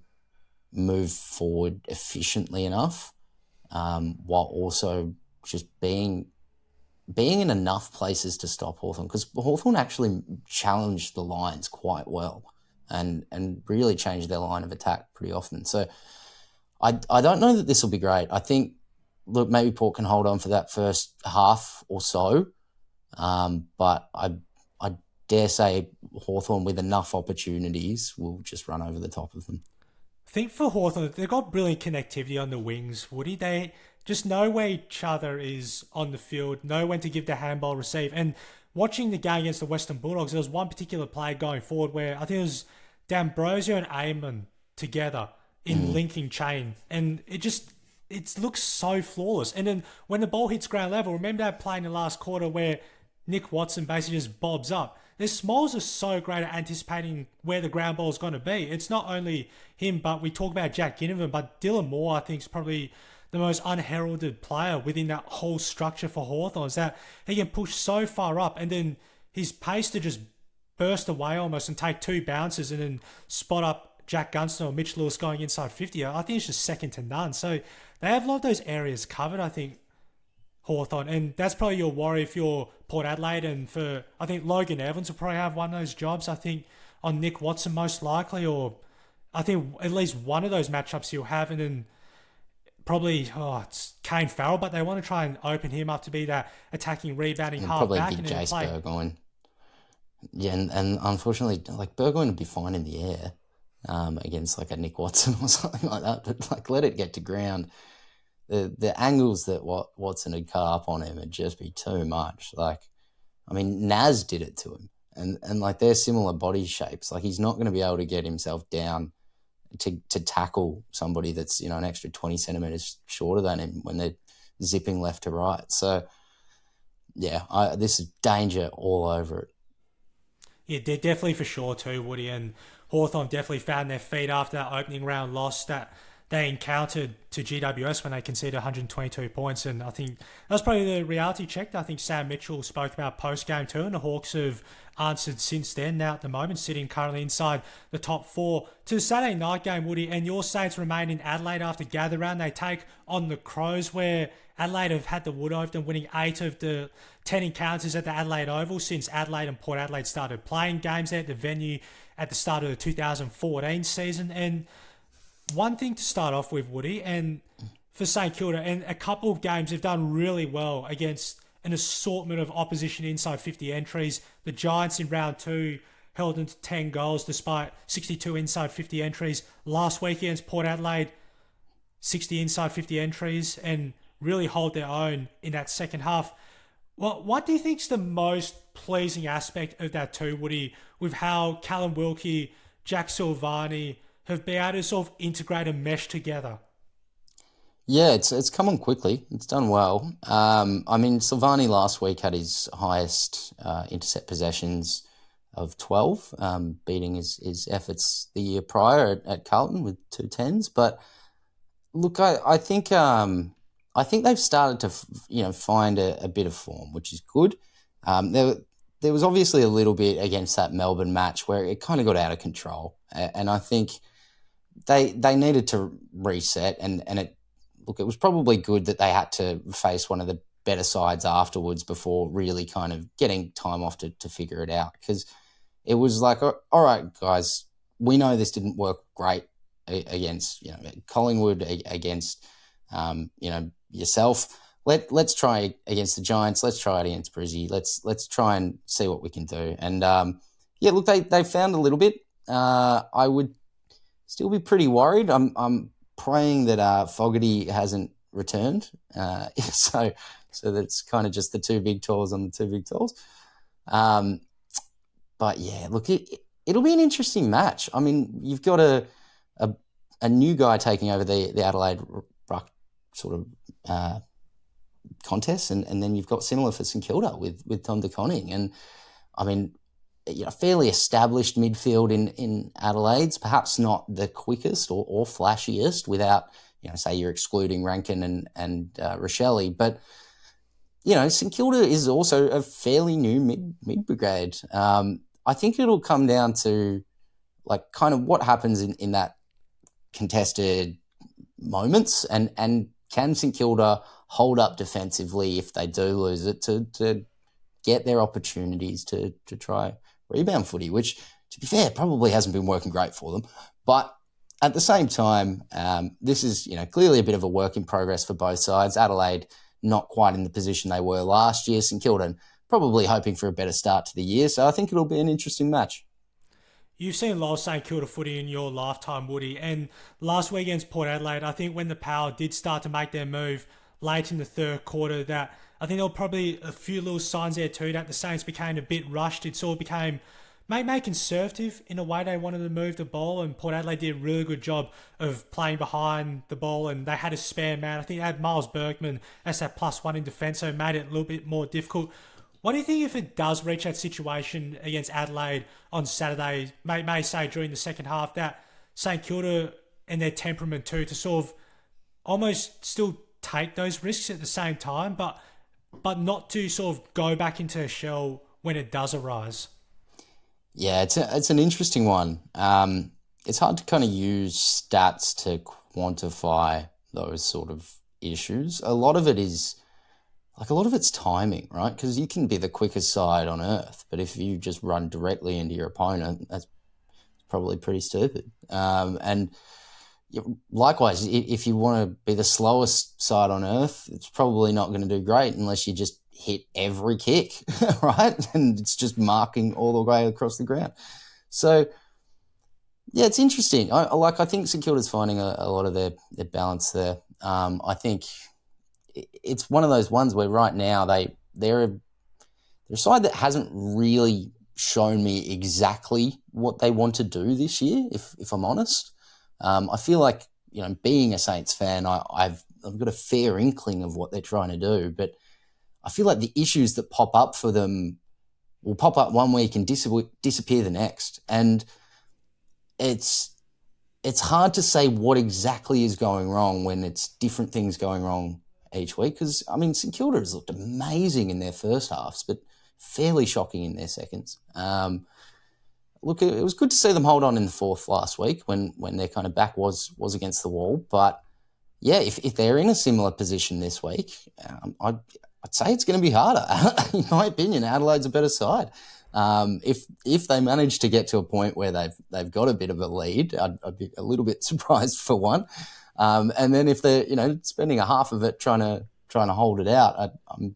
move forward efficiently enough, while also just being in enough places to stop Hawthorn, because Hawthorn actually challenged the Lions quite well and really changed their line of attack pretty often. So I don't know that this will be great. I think, look, maybe Port can hold on for that first half or so, but I dare say Hawthorn with enough opportunities will just run over the top of them. I think for Hawthorn, they've got brilliant connectivity on the wings, Woody. They just know where each other is on the field, know when to give the handball receive. And watching the game against the Western Bulldogs, there was one particular play going forward where I think it was D'Ambrosio and Amon together in linking chain. And it looks so flawless. And then when the ball hits ground level, remember that play in the last quarter where Nick Watson basically just bobs up. Their smalls are so great at anticipating where the ground ball is going to be. It's not only him, but we talk about Jack Ginnivan, but Dylan Moore, I think, is probably the most unheralded player within that whole structure for Hawthorn. Is that he can push so far up and then his pace to just burst away almost and take two bounces and then spot up Jack Gunston or Mitch Lewis going inside 50. I think it's just second to none. So they have a lot of those areas covered, I think, Hawthorn, and that's probably your worry if you're Port Adelaide. And for I think Logan Evans will probably have one of those jobs. I think on Nick Watson most likely, or I think at least one of those matchups he'll have, and then probably it's Kane Farrell, but they want to try and open him up to be that attacking, rebounding And half probably back, be and then Jace play. Burgoyne. Yeah, and unfortunately, like Burgoyne would be fine in the air, against like a Nick Watson or something like that. But like, let it get to ground. The angles that Watson had cut up on him would just be too much. Like, I mean, Naz did it to him, and like they're similar body shapes. Like he's not going to be able to get himself down to tackle somebody that's an extra 20 centimeters shorter than him when they're zipping left to right. So yeah, this is danger all over it. Yeah, they're definitely for sure too, Woody. And Hawthorn definitely found their feet after that opening round loss that they encountered to GWS when they conceded 122 points. And I think that was probably the reality check that I think Sam Mitchell spoke about post-game too. And the Hawks have answered since then, now at the moment, sitting currently inside the top four. To the Saturday night game, Woody, and your Saints remain in Adelaide after gather round. They take on the Crows, where Adelaide have had the wood over them, winning 8 of the 10 encounters at the Adelaide Oval since Adelaide and Port Adelaide started playing games there at the venue at the start of the 2014 season. And one thing to start off with, Woody, and for St Kilda, and a couple of games they've done really well against an assortment of opposition inside 50 entries. The Giants in round 2 held them to 10 goals despite 62 inside 50 entries. Last week against Port Adelaide, 60 inside 50 entries, and really hold their own in that second half. What do you think's the most pleasing aspect of that too, Woody, with how Callum Wilkie, Jack Silvani have been able to sort of integrate and mesh together? Yeah, it's come on quickly. It's done well. I mean, Silvani last week had his highest intercept possessions of 12, beating his efforts the year prior at Carlton with 2 10s. But look, I think they've started to find a bit of form, which is good. There was obviously a little bit against that Melbourne match where it kind of got out of control, and I think they needed to reset. And it was probably good that they had to face one of the better sides afterwards before really kind of getting time off to figure it out, because it was like, all right, guys, we know this didn't work great against Collingwood, against yourself. Let's try against the Giants. Let's try it against Brizzy. Let's try and see what we can do. And look, they found a little bit. I would still be pretty worried. I'm praying that Fogarty hasn't returned. So that's kind of just the two big tools on the two big tools. But yeah, look, it'll be an interesting match. I mean, you've got a new guy taking over the Adelaide Ruck sort of contest, and then you've got similar for St Kilda with Tom De Koning. And I mean, fairly established midfield in Adelaide's, perhaps not the quickest or flashiest without say you're excluding Rankin and Rochelle. But, St Kilda is also a fairly new mid brigade. I think it'll come down to like kind of what happens in that contested moments and can St Kilda hold up defensively if they do lose it to get their opportunities to try rebound footy, which, to be fair, probably hasn't been working great for them. But at the same time, this is clearly a bit of a work in progress for both sides. Adelaide not quite in the position they were last year. St Kilda probably hoping for a better start to the year. So I think it'll be an interesting match. You've seen a lot of St Kilda footy in your lifetime, Woody, and last week against Port Adelaide, I think when the Power did start to make their move late in the third quarter, that I think there were probably a few little signs there too that the Saints became a bit rushed. It sort of became maybe conservative in a way they wanted to move the ball, and Port Adelaide did a really good job of playing behind the ball, and they had a spare man. I think they had Miles Bergman as that +1 in defence, so it made it a little bit more difficult. What do you think if it does reach that situation against Adelaide on Saturday, may say during the second half, that St Kilda and their temperament too, to sort of almost still take those risks at the same time, but not to sort of go back into a shell when it does arise? Yeah, it's an interesting one. It's hard to kind of use stats to quantify those sort of issues. A lot of it's timing, right? Because you can be the quickest side on earth, but if you just run directly into your opponent, that's probably pretty stupid. And likewise, if you want to be the slowest side on earth, it's probably not going to do great unless you just hit every kick, right? And it's just marking all the way across the ground. So, yeah, it's interesting. I think St Kilda's finding a lot of their balance there. I think it's one of those ones where right now they're a side that hasn't really shown me exactly what they want to do this year, if I'm honest. I feel like, being a Saints fan, I've got a fair inkling of what they're trying to do, but I feel like the issues that pop up for them will pop up one week and disappear the next. And it's hard to say what exactly is going wrong when it's different things going wrong each week. Because, St Kilda has looked amazing in their first halves, but fairly shocking in their seconds. Look, it was good to see them hold on in the fourth last week when their kind of back was against the wall. But, yeah, if they're in a similar position this week, I'd say it's going to be harder. In my opinion, Adelaide's a better side. If they manage to get to a point where they've got a bit of a lead, I'd be a little bit surprised for one. And then if they're spending a half of it trying to hold it out, I'm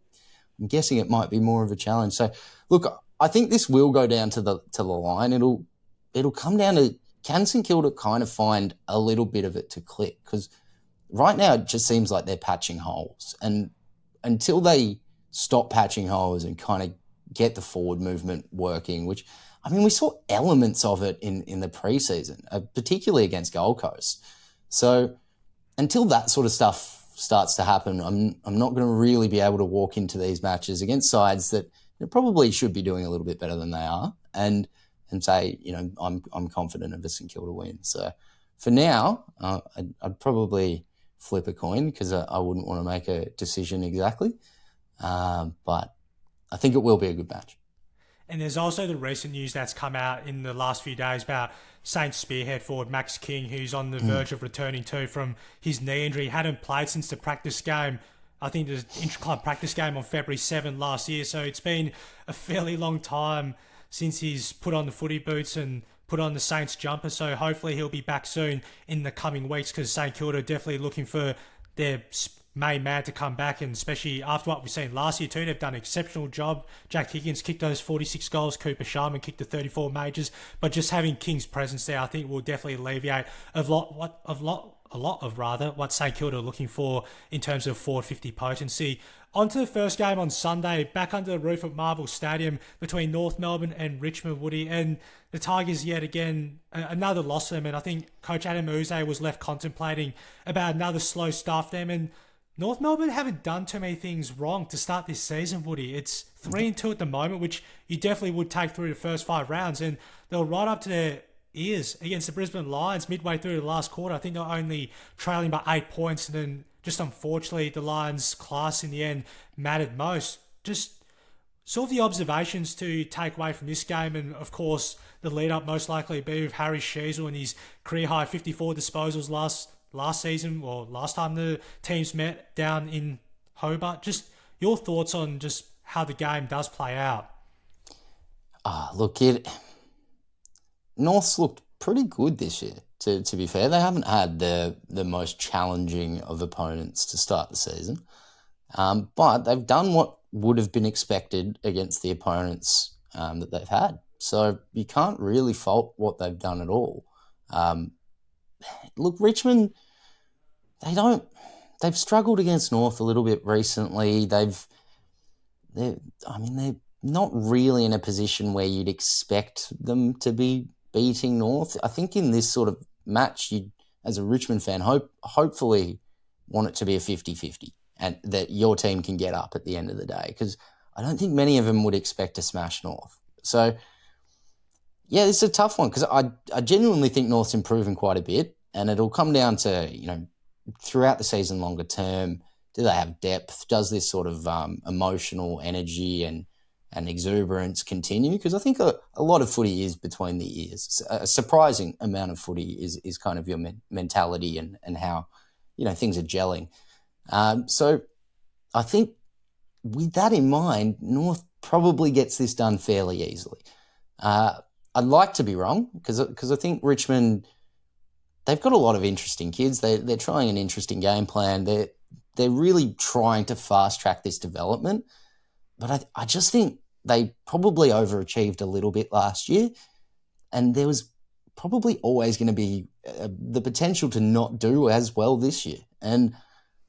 guessing it might be more of a challenge. So look, I think this will go down to the line. It'll come down to, can St Kilda kind of find a little bit of it to click? Because right now it just seems like they're patching holes, and until they stop patching holes and kind of get the forward movement working, which, we saw elements of it in the preseason, particularly against Gold Coast. So until that sort of stuff starts to happen, I'm not going to really be able to walk into these matches against sides that probably should be doing a little bit better than they are and say, I'm confident of a St Kilda win. So for now, I'd probably flip a coin because I wouldn't want to make a decision exactly. But I think it will be a good match. And there's also the recent news that's come out in the last few days about Saints spearhead forward Max King, who's on the verge of returning too from his knee injury. He hadn't played since the practice game. I think the intra-club practice game on February 7 last year. So it's been a fairly long time since he's put on the footy boots and put on the Saints jumper. So hopefully he'll be back soon in the coming weeks, because St Kilda are definitely looking for their main man to come back, and especially after what we've seen last year too, they've done an exceptional job. Jack Higgins kicked those 46 goals, Cooper Sharman kicked the 34 majors, but just having King's presence there, I think, will definitely alleviate a lot of what St Kilda are looking for in terms of forward 50 potency. On to the first game on Sunday, back under the roof at Marvel Stadium between North Melbourne and Richmond, Woody, and the Tigers yet again, another loss for them, and I think Coach Adam Uze was left contemplating about another slow start for them, and North Melbourne haven't done too many things wrong to start this season, Woody. It's 3-2 at the moment, which you definitely would take through the first 5 rounds, and they were right up to their ears against the Brisbane Lions midway through the last quarter. I think they're only trailing by 8 points, and then just unfortunately the Lions' class in the end mattered most. Just sort of the observations to take away from this game, and of course the lead up most likely be with Harry Sheasel and his career high 54 disposals last season, or last time the teams met down in Hobart. Just your thoughts on just how the game does play out. Look, North's looked pretty good this year. To be fair, they haven't had the most challenging of opponents to start the season, but they've done what would have been expected against the opponents that they've had. So you can't really fault what they've done at all. Look, Richmond, they've struggled against North a little bit recently. They're not really in a position where you'd expect them to be beating North. I think in this sort of match, you, as a Richmond fan, hopefully want it to be a 50-50 and that your team can get up at the end of the day, because I don't think many of them would expect to smash North. So, yeah, it's a tough one because I genuinely think North's improving quite a bit, and it'll come down to, throughout the season longer term, do they have depth? Does this sort of emotional energy and exuberance continue? Because I think a lot of footy is between the ears. A surprising amount of footy is kind of your mentality and how, things are gelling. So I think with that in mind, North probably gets this done fairly easily. I'd like to be wrong because I think Richmond, they've got a lot of interesting kids. They're trying an interesting game plan. They're really trying to fast track this development. But I just think they probably overachieved a little bit last year, and there was probably always going to be the potential to not do as well this year. And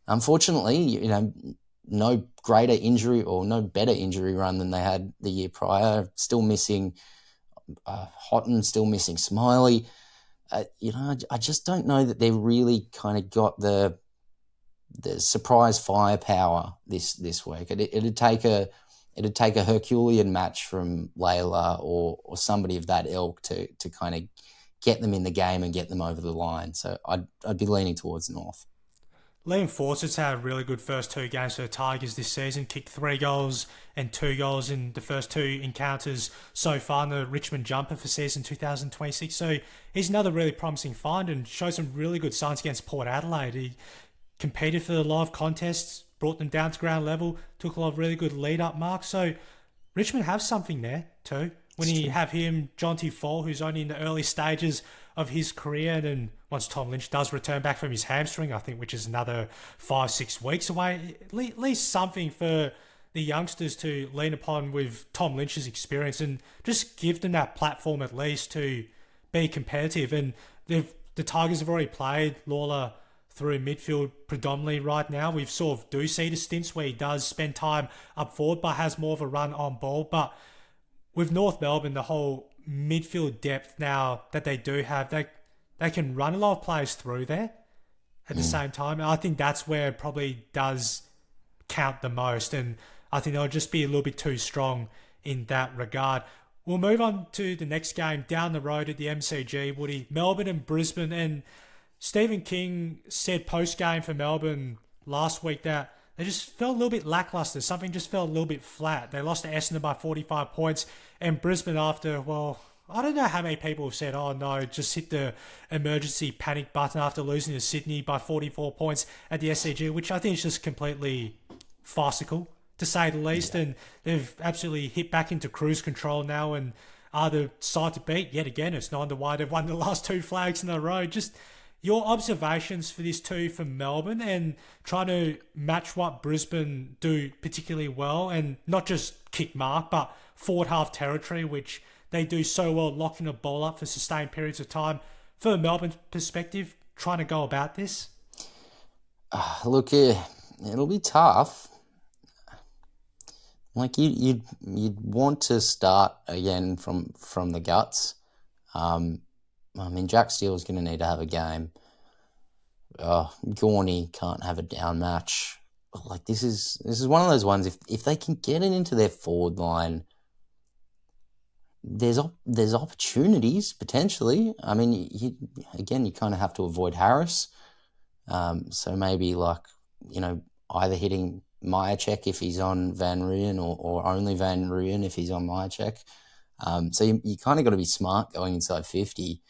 unfortunately, no greater injury or no better injury run than they had the year prior. Still missing Houghton, still missing Smiley. I just don't know that they really kind of got the surprise firepower this week. It'd take a Herculean match from Layla or somebody of that ilk to kind of get them in the game and get them over the line. So I'd be leaning towards North. Liam Fawcett's had a really good first two games for the Tigers this season. Kicked 3 goals and 2 goals in the first 2 encounters so far in the Richmond jumper for season 2026. So he's another really promising find and shows some really good signs against Port Adelaide. He competed for the live contests, brought them down to ground level, took a lot of really good lead-up marks. So Richmond have something there too. When you have him, Jonty Fall, who's only in the early stages of his career, and then once Tom Lynch does return back from his hamstring, I think, which is another 5-6 weeks away, at least something for the youngsters to lean upon with Tom Lynch's experience and just give them that platform at least to be competitive. And the Tigers have already played Lawler through midfield predominantly right now. We've sort of do see the stints where he does spend time up forward but has more of a run on ball. But with North Melbourne, the whole midfield depth now that they do have, they can run a lot of players through there at the same time. And I think that's where it probably does count the most. And I think they'll just be a little bit too strong in that regard. We'll move on to the next game down the road at the MCG, Woody. Melbourne and Brisbane. And Stephen King said post-game for Melbourne last week that they just felt a little bit lackluster. Something just felt a little bit flat. They lost to Essendon by 45 points. And Brisbane after, well, I don't know how many people have said, oh no, just hit the emergency panic button after losing to Sydney by 44 points at the SCG, which I think is just completely farcical, to say the least. Yeah. And they've absolutely hit back into cruise control now and are the side to beat. Yet again, it's no wonder why they've won the last 2 flags in a row. Just your observations for this too from Melbourne and trying to match what Brisbane do particularly well, and not just kick mark, but forward half territory, which they do so well, locking the ball up for sustained periods of time. From a Melbourne perspective, trying to go about this? Look, it'll be tough. Like you'd want to start again from the guts. Jack Steele's going to need to have a game. Gorney can't have a down match. Like this is one of those ones. If they can get it into their forward line, there's opportunities potentially. I mean, you kind of have to avoid Harris. So maybe either hitting Myercheck if he's on Van Rooyen or only Van Rooyen if he's on Myercheck. So you kind of got to be smart going inside 50.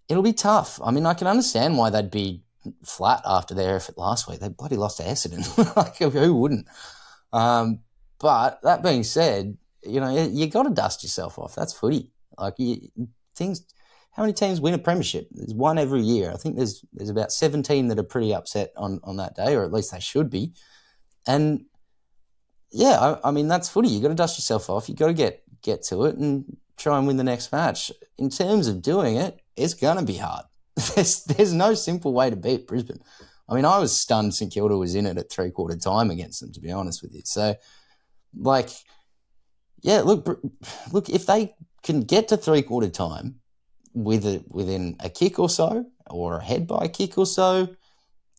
It'll be tough. I mean, I can understand why they'd be flat after their effort last week. They bloody lost to Essendon. Who wouldn't? But that being said, you got to dust yourself off. That's footy. How many teams win a premiership? There's one every year. I think there's about 17 that are pretty upset on that day, or at least they should be. And yeah, I mean, that's footy. You got to dust yourself off. You got to get to it and try and win the next match. In terms of doing it, it's going to be hard. There's no simple way to beat Brisbane. I mean, I was stunned St Kilda was in it at 3/4 time against them, to be honest with you. So, look, if they can get to 3/4 time within a kick or so, or ahead by a kick or so,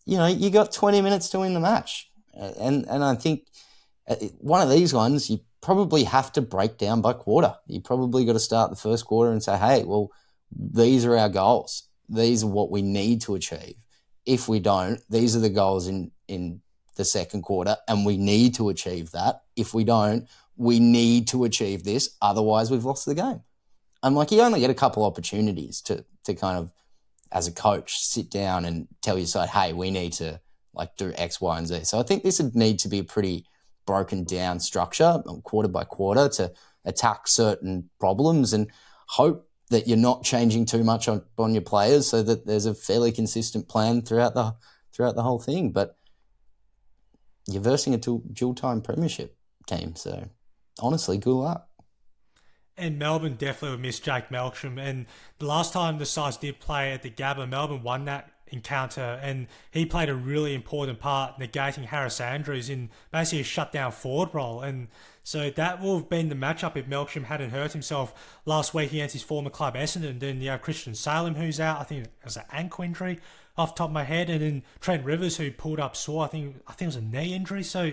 you got 20 minutes to win the match. And I think one of these ones, you probably have to break down by quarter. You probably got to start the first quarter and say, hey, well, these are our goals. These are what we need to achieve. If we don't, these are the goals in the second quarter, and we need to achieve that. If we don't, we need to achieve this. Otherwise, we've lost the game. And you only get a couple opportunities to kind of, as a coach, sit down and tell your side, hey, we need to do X, Y, and Z. So I think this would need to be a pretty broken down structure, quarter by quarter, to attack certain problems and hope that you're not changing too much on your players, so that there's a fairly consistent plan throughout the whole thing. But you're versing a dual time premiership team, so honestly, good luck. And Melbourne definitely would miss Jake Melksham. And the last time the sides did play at the Gabba, Melbourne won that encounter, and he played a really important part negating Harris Andrews in basically a shutdown forward role. And so that will have been the matchup if Melksham hadn't hurt himself last week against his former club Essendon. Then you have Christian Salem, who's out. I think it was an ankle injury off the top of my head, and then Trent Rivers, who pulled up sore. I think it was a knee injury. So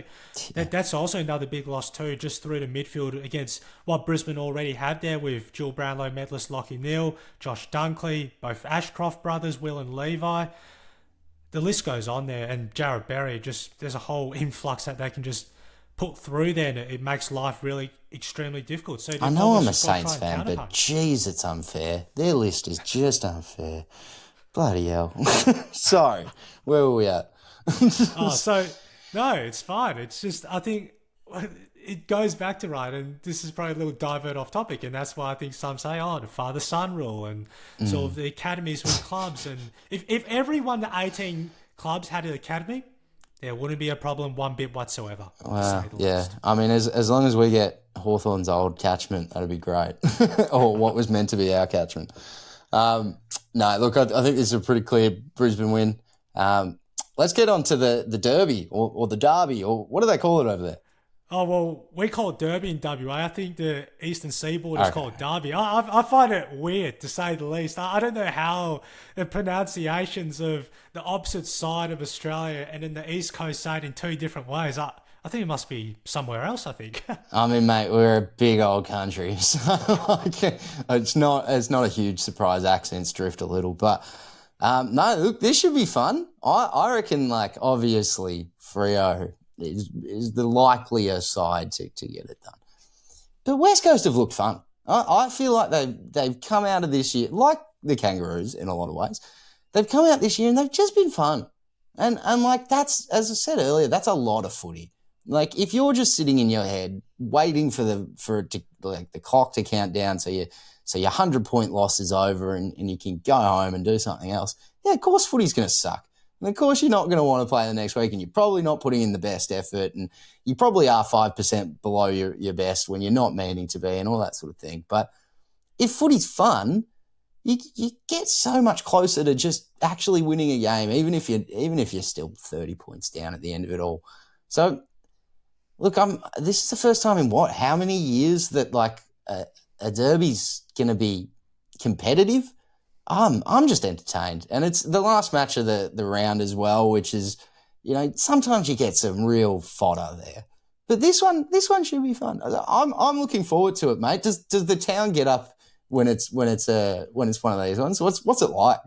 that's also another big loss too, just through the midfield against what Brisbane already had there with Jill Brownlow medalist Lockie Neal, Josh Dunkley, both Ashcroft brothers, Will and Levi. The list goes on there, and Jared Berry, there's a whole influx that they can just put through there, and it makes life really extremely difficult. So I know I'm a Saints fan, but geez, it's unfair. Their list is just bloody hell. Sorry, where were we at? No, it's fine. It's just, I think it goes back to right, and this is probably a little divert off topic, and that's why I think some say, the father-son rule, and sort of the academies with clubs. And if every one of the 18 clubs had an academy, there wouldn't be a problem one bit whatsoever. Well, yeah. I mean, as long as we get Hawthorn's old catchment, that'd be great. Or what was meant to be our catchment. No, look, I think this is a pretty clear Brisbane win. Let's get on to the Derby or the Derby, or what do they call it over there? Oh, well, we call it Derby in WA. I think the Eastern Seaboard is called Derby. I find it weird, to say the least. I don't know how the pronunciations of the opposite side of Australia and in the East Coast say it in two different ways. I think it must be somewhere else, I think. I mean, mate, we're a big old country, so it's not a huge surprise. Accents drift a little, but no, look, this should be fun. I reckon, obviously, Freo is the likelier side to get it done. But West Coast have looked fun. I feel like they've come out of this year, like the Kangaroos in a lot of ways, they've come out this year and they've just been fun. And that's, as I said earlier, that's a lot of footy. If you're just sitting in your head waiting for the clock to count down so your 100-point loss is over and you can go home and do something else, yeah, of course footy's going to suck. And of course you're not going to want to play the next week, and you're probably not putting in the best effort, and you probably are 5% below your best when you're not meaning to be, and all that sort of thing. But if footy's fun, you get so much closer to just actually winning a game, even if you're still 30 points down at the end of it all. So, look, this is the first time in how many years that a derby's going to be competitive. I'm just entertained, and it's the last match of the round as well, which is, sometimes you get some real fodder there, But this one should be fun. I'm looking forward to it, mate. Does the town get up when it's one of these ones? What's it like?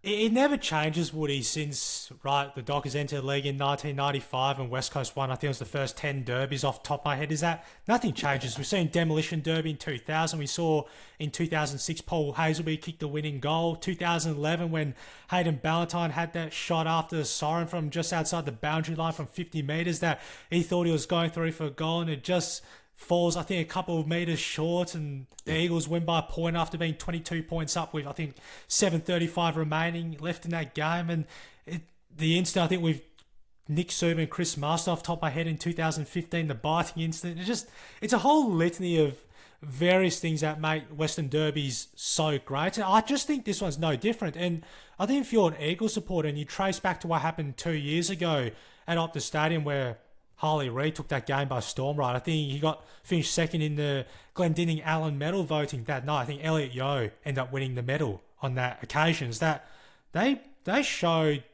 It never changes, Woody, since, right, the Dockers entered the league in 1995 and West Coast won. I think it was the first 10 derbies off the top of my head. Is that nothing changes? We've seen Demolition Derby in 2000. We saw in 2006 Paul Hazelby kick the winning goal. 2011 when Hayden Ballantyne had that shot after the siren from just outside the boundary line from 50 metres that he thought he was going through for a goal, and it just falls, I think, a couple of metres short, and the Eagles win by a point after being 22 points up with, I think, 7:35 remaining left in that game. And the incident, I think, with Nick Suba and Chris Master off the top of my head in 2015, the biting incident, it's a whole litany of various things that make Western Derbies so great. And I just think this one's no different. And I think if you're an Eagles supporter and you trace back to what happened 2 years ago at Optus Stadium where Harley Reid took that game by storm, right? I think he finished second in the Glendinning Allen medal voting that night. I think Elliot Yeo ended up winning the medal on that occasion. That they showed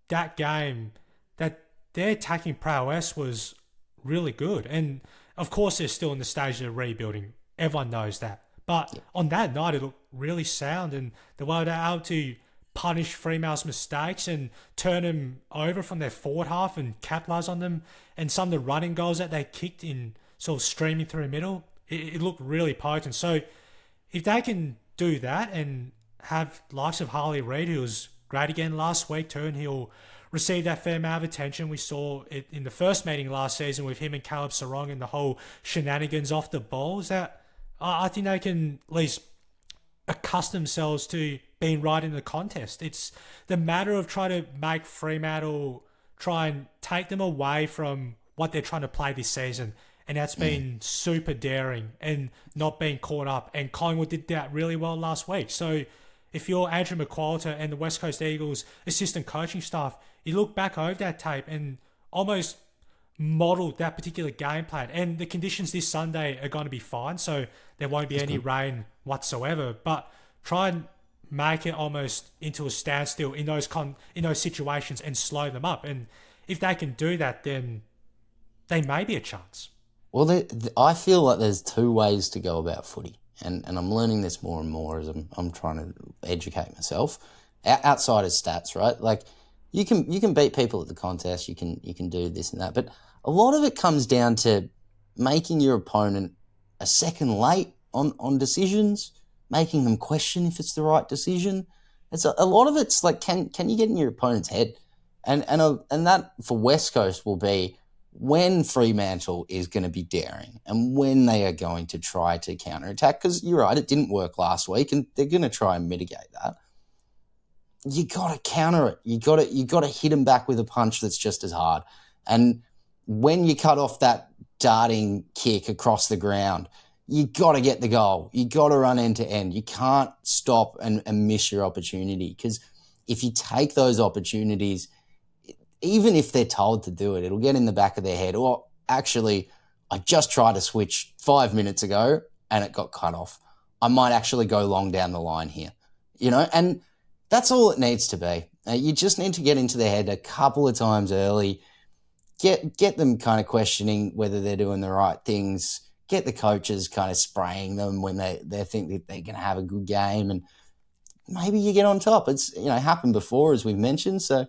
that game that their attacking prowess was really good. And of course, they're still in the stage of rebuilding. Everyone knows that. But on that night, it looked really sound, and the way they're able to punish Fremantle's mistakes and turn them over from their forward half and capitalise on them, and some of the running goals that they kicked in sort of streaming through the middle, it looked really potent. So if they can do that and have likes of Harley Reid, who was great again last week too, and he'll receive that fair amount of attention. We saw it in the first meeting last season with him and Caleb Sarong and the whole shenanigans off the balls, that I think they can at least accustom themselves to being right in the contest. It's the matter of trying to make Fremantle try and take them away from what they're trying to play this season, and that's been super daring and not being caught up. And Collingwood did that really well last week. So if you're Andrew McQualter and the West Coast Eagles assistant coaching staff, you look back over that tape and almost modelled that particular game plan. And the conditions this Sunday are going to be fine, so there won't be any rain whatsoever. But try and make it almost into a standstill in those situations and slow them up. And if they can do that, then they may be a chance. Well, I feel like there's two ways to go about footy, and I'm learning this more and more as I'm trying to educate myself. Outside of stats, right? Like you can beat people at the contest, you can do this and that, but a lot of it comes down to making your opponent a second late on decisions, making them question if it's the right decision. It's a lot of it's like can you get in your opponent's head, and that for West Coast will be when Fremantle is going to be daring and when they are going to try to counterattack, because you're right, it didn't work last week and they're going to try and mitigate that. You got to counter it. You got to hit them back with a punch that's just as hard. And when you cut off that darting kick across the ground, you got to get the goal. You got to run end to end. You can't stop and miss your opportunity, because if you take those opportunities, even if they're told to do it, it'll get in the back of their head. Or actually, I just tried to switch 5 minutes ago and it got cut off. I might actually go long down the line here, and that's all it needs to be. You just need to get into their head a couple of times early, get them kind of questioning whether they're doing the right things, get the coaches kind of spraying them when they think that they're going to have a good game, and maybe you get on top. It's happened before, as we've mentioned. So,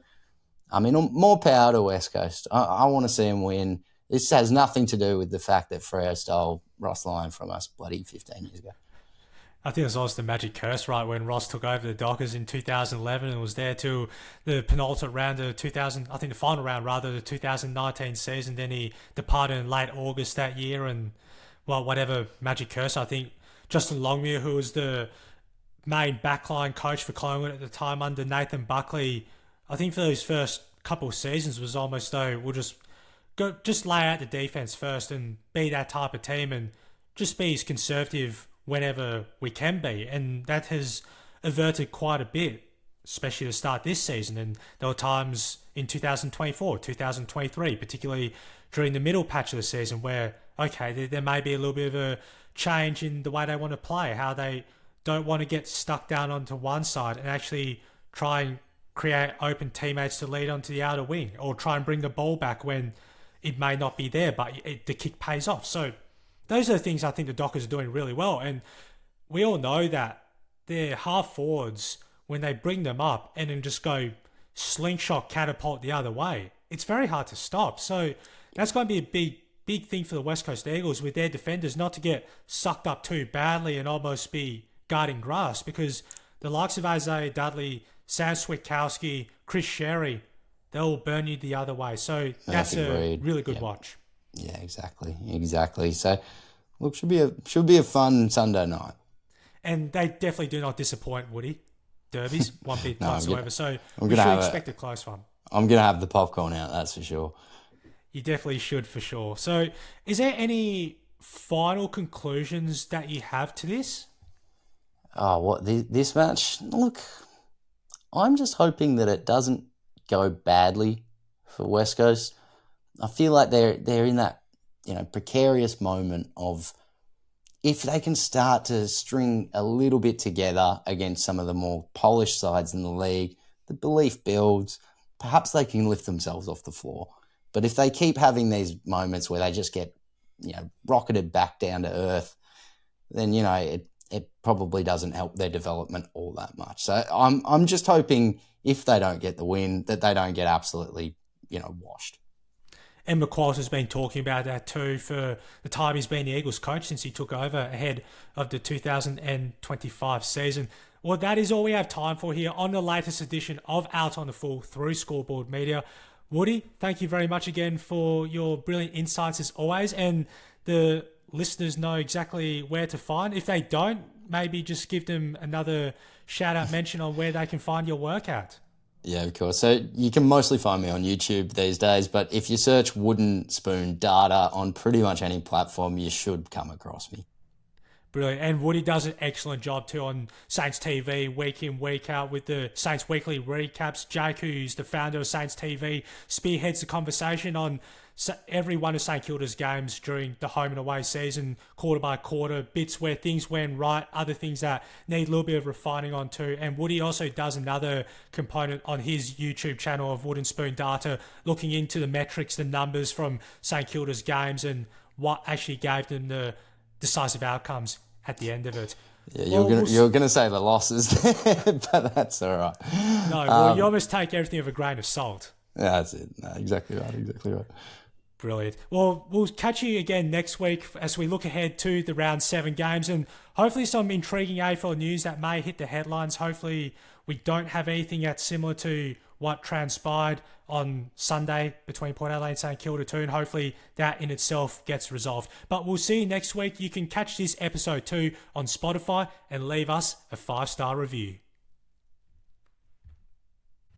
I mean, more power to West Coast. I want to see them win. This has nothing to do with the fact that Freo stole Ross Lyon from us bloody 15 years ago. I think it was also the magic curse, right, when Ross took over the Dockers in 2011 and was there till the penultimate round of the final round, rather, the 2019 season. Then he departed in late August that year, and, well, whatever magic curse, I think Justin Longmuir, who was the main backline coach for Collingwood at the time under Nathan Buckley, I think for those first couple of seasons was almost though we'll just lay out the defense first and be that type of team and just be as conservative whenever we can be. And that has averted quite a bit, especially to start this season. And there were times in 2024, 2023, particularly during the middle patch of the season where, okay, there may be a little bit of a change in the way they want to play, how they don't want to get stuck down onto one side and actually try and create open teammates to lead onto the outer wing, or try and bring the ball back when, it may not be there, but the kick pays off. So those are the things I think the Dockers are doing really well. And we all know that their half forwards, when they bring them up and then just go slingshot catapult the other way, it's very hard to stop. So that's going to be a big thing for the West Coast Eagles with their defenders not to get sucked up too badly and almost be guarding grass, because the likes of Isaiah Dudley, Sam Switkowski, Chris Sherry, they'll burn you the other way. So that's a really good watch. Yeah, exactly. So, look, should be a fun Sunday night. And they definitely do not disappoint, Woody. Derbies, one bit whatsoever. So we should expect a close one. I'm going to have the popcorn out, that's for sure. You definitely should, for sure. So is there any final conclusions that you have to this? This match? Look, I'm just hoping that it doesn't go badly for West Coast. I feel like they're in that, precarious moment of, if they can start to string a little bit together against some of the more polished sides in the league, the belief builds, perhaps they can lift themselves off the floor. But if they keep having these moments where they just get, rocketed back down to earth, then, it probably doesn't help their development all that much. So I'm just hoping, if they don't get the win, that they don't get absolutely, washed. And McQualls has been talking about that too for the time he's been the Eagles coach since he took over ahead of the 2025 season. Well, that is all we have time for here on the latest edition of Out on the Full through Scoreboard Media. Woody, thank you very much again for your brilliant insights as always, and the listeners know exactly where to find. If they don't, maybe just give them another shout-out mention on where they can find your work at. Yeah, of course. So you can mostly find me on YouTube these days, but if you search Wooden Spoon Data on pretty much any platform, you should come across me. Brilliant. And Woody does an excellent job too on Saints TV, week in, week out with the Saints Weekly recaps. Jake, who's the founder of Saints TV, spearheads the conversation on every one of St Kilda's games during the home and away season, quarter by quarter, bits where things went right, other things that need a little bit of refining on too. And Woody also does another component on his YouTube channel of Wooden Spoon Data, looking into the metrics, the numbers from St Kilda's games and what actually gave them the decisive outcomes at the end of it. Yeah, you're gonna say the losses there, but that's all right. No, well, you almost take everything with a grain of salt. Yeah, that's it. No, exactly right. Brilliant. Well, we'll catch you again next week as we look ahead to the round 7 games and hopefully some intriguing AFL news that may hit the headlines. Hopefully we don't have anything that's similar to what transpired on Sunday between Port Adelaide and St Kilda too, and hopefully that in itself gets resolved. But we'll see you next week. You can catch this episode too on Spotify and leave us a 5-star review.